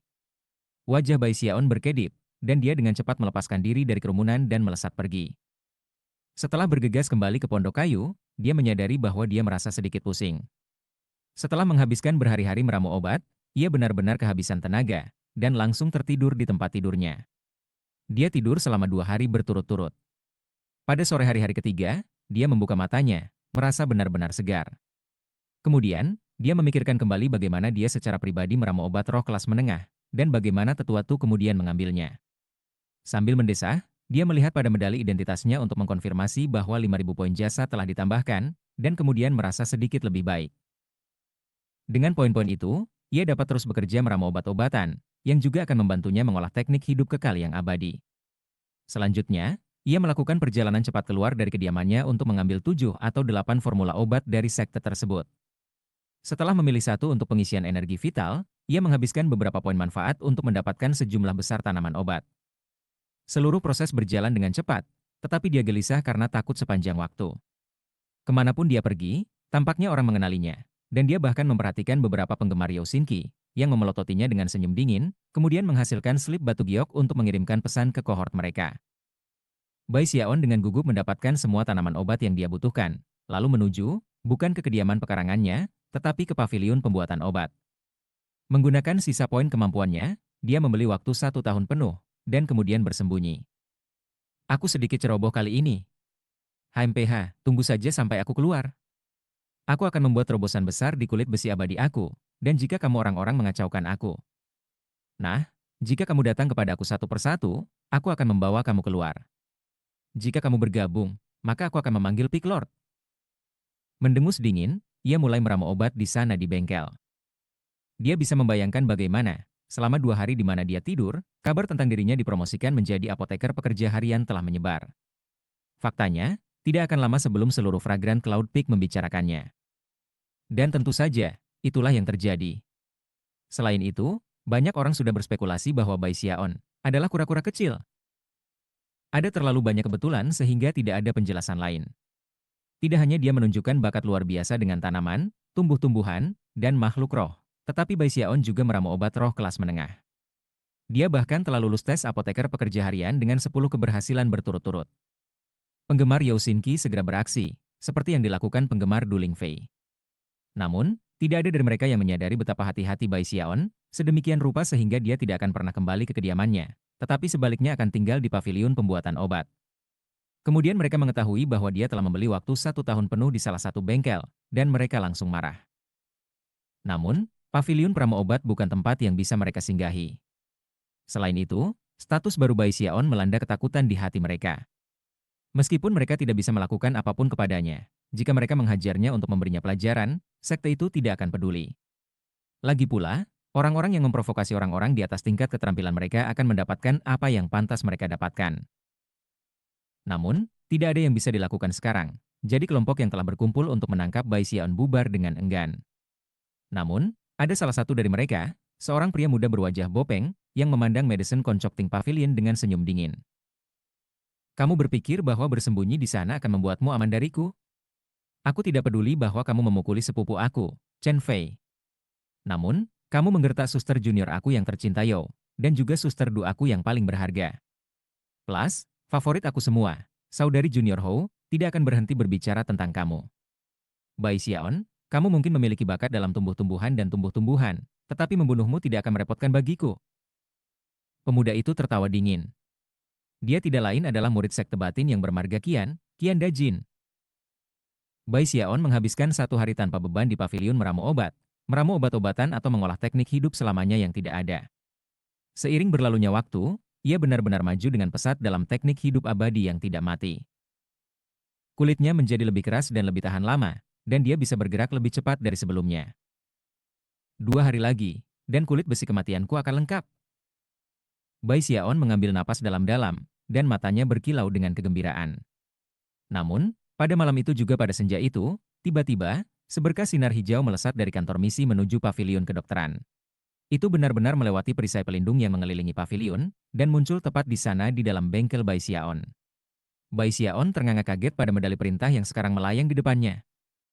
Wajah Bai Xiaon berkedip, dan dia dengan cepat melepaskan diri dari kerumunan dan melesat pergi. Setelah bergegas kembali ke pondok kayu, dia menyadari bahwa dia merasa sedikit pusing. Setelah menghabiskan berhari-hari meramu obat, ia benar-benar kehabisan tenaga, dan langsung tertidur di tempat tidurnya. Dia tidur selama 2 hari berturut-turut. Pada sore hari ketiga, dia membuka matanya, merasa benar-benar segar. Kemudian, dia memikirkan kembali bagaimana dia secara pribadi meramu obat roh kelas menengah, dan bagaimana tetua Tu kemudian mengambilnya. Sambil mendesah, dia melihat pada medali identitasnya untuk mengkonfirmasi bahwa 5.000 poin jasa telah ditambahkan, dan kemudian merasa sedikit lebih baik. Dengan poin-poin itu, ia dapat terus bekerja meramu obat-obatan, yang juga akan membantunya mengolah teknik hidup kekal yang abadi. Selanjutnya, ia melakukan perjalanan cepat keluar dari kediamannya untuk mengambil 7 atau 8 formula obat dari sekte tersebut. Setelah memilih satu untuk pengisian energi vital, ia menghabiskan beberapa poin manfaat untuk mendapatkan sejumlah besar tanaman obat. Seluruh proses berjalan dengan cepat, tetapi dia gelisah karena takut sepanjang waktu. Kemanapun dia pergi, tampaknya orang mengenalinya, dan dia bahkan memperhatikan beberapa penggemar Yao Xinqi yang memelototinya dengan senyum dingin, kemudian menghasilkan slip batu giok untuk mengirimkan pesan ke kohort mereka. Bai Xiaon dengan gugup mendapatkan semua tanaman obat yang dia butuhkan, lalu menuju, bukan ke kediaman pekarangannya, tetapi ke paviliun pembuatan obat. Menggunakan sisa poin kemampuannya, dia membeli waktu 1 tahun penuh, dan kemudian bersembunyi. Aku sedikit ceroboh kali ini. HMPH, tunggu saja sampai aku keluar. Aku akan membuat terobosan besar di kulit besi abadi aku, dan jika kamu orang-orang mengacaukan aku. Nah, jika kamu datang kepada aku satu persatu, aku akan membawa kamu keluar. Jika kamu bergabung, maka aku akan memanggil Pig Lord. Mendengus dingin, ia mulai meramu obat di sana di bengkel. Dia bisa membayangkan bagaimana, selama 2 hari di mana dia tidur, kabar tentang dirinya dipromosikan menjadi apoteker pekerja harian telah menyebar. Faktanya, tidak akan lama sebelum seluruh Fragrant Cloud Peak membicarakannya. Dan tentu saja, itulah yang terjadi. Selain itu, banyak orang sudah berspekulasi bahwa Bai Xiaon adalah kura-kura kecil. Ada terlalu banyak kebetulan sehingga tidak ada penjelasan lain. Tidak hanya dia menunjukkan bakat luar biasa dengan tanaman, tumbuh-tumbuhan, dan makhluk roh, tetapi Bai Xiaon juga meramu obat roh kelas menengah. Dia bahkan telah lulus tes apoteker pekerja harian dengan 10 keberhasilan berturut-turut. Penggemar Yao Xinqi segera beraksi, seperti yang dilakukan penggemar Du Lingfei. Namun, tidak ada dari mereka yang menyadari betapa hati-hati Bai Xiaon, sedemikian rupa sehingga dia tidak akan pernah kembali ke kediamannya, tetapi sebaliknya akan tinggal di paviliun pembuatan obat. Kemudian mereka mengetahui bahwa dia telah membeli waktu 1 tahun penuh di salah satu bengkel, dan mereka langsung marah. Namun, paviliun pramu obat bukan tempat yang bisa mereka singgahi. Selain itu, status baru Bai Xiaon melanda ketakutan di hati mereka. Meskipun mereka tidak bisa melakukan apapun kepadanya, jika mereka menghajarnya untuk memberinya pelajaran, sekte itu tidak akan peduli. Lagi pula, orang-orang yang memprovokasi orang-orang di atas tingkat keterampilan mereka akan mendapatkan apa yang pantas mereka dapatkan. Namun, tidak ada yang bisa dilakukan sekarang, jadi kelompok yang telah berkumpul untuk menangkap Bai Xiaon bubar dengan enggan. Namun, ada salah satu dari mereka, seorang pria muda berwajah bopeng, yang memandang Madison Concocting Pavilion dengan senyum dingin. Kamu berpikir bahwa bersembunyi di sana akan membuatmu aman dariku? Aku tidak peduli bahwa kamu memukuli sepupu aku, Chen Fei. Namun, kamu menggertak suster junior aku yang tercinta Yo, dan juga suster Du aku yang paling berharga. Plus, favorit aku semua, saudari junior Hou, tidak akan berhenti berbicara tentang kamu. Bai Xiaon, kamu mungkin memiliki bakat dalam tumbuh-tumbuhan dan tumbuh-tumbuhan, tetapi membunuhmu tidak akan merepotkan bagiku. Pemuda itu tertawa dingin. Dia tidak lain adalah murid sekte batin yang bermarga Qian, Qian Dajin. Bai Xiaon menghabiskan 1 hari tanpa beban di paviliun meramu obat-obatan atau mengolah teknik hidup selamanya yang tidak ada. Seiring berlalunya waktu, ia benar-benar maju dengan pesat dalam teknik hidup abadi yang tidak mati. Kulitnya menjadi lebih keras dan lebih tahan lama, dan dia bisa bergerak lebih cepat dari sebelumnya. 2 hari lagi, dan kulit besi kematianku akan lengkap. Bai Xiaon mengambil napas dalam-dalam, dan matanya berkilau dengan kegembiraan. Namun, pada malam itu juga pada senja itu, tiba-tiba, Seberkas sinar hijau melesat dari kantor misi menuju paviliun kedokteran. Itu benar-benar melewati perisai pelindung yang mengelilingi paviliun, dan muncul tepat di sana di dalam bengkel Bai Xiaon. Bai Xiaon ternganga kaget pada medali perintah yang sekarang melayang di depannya.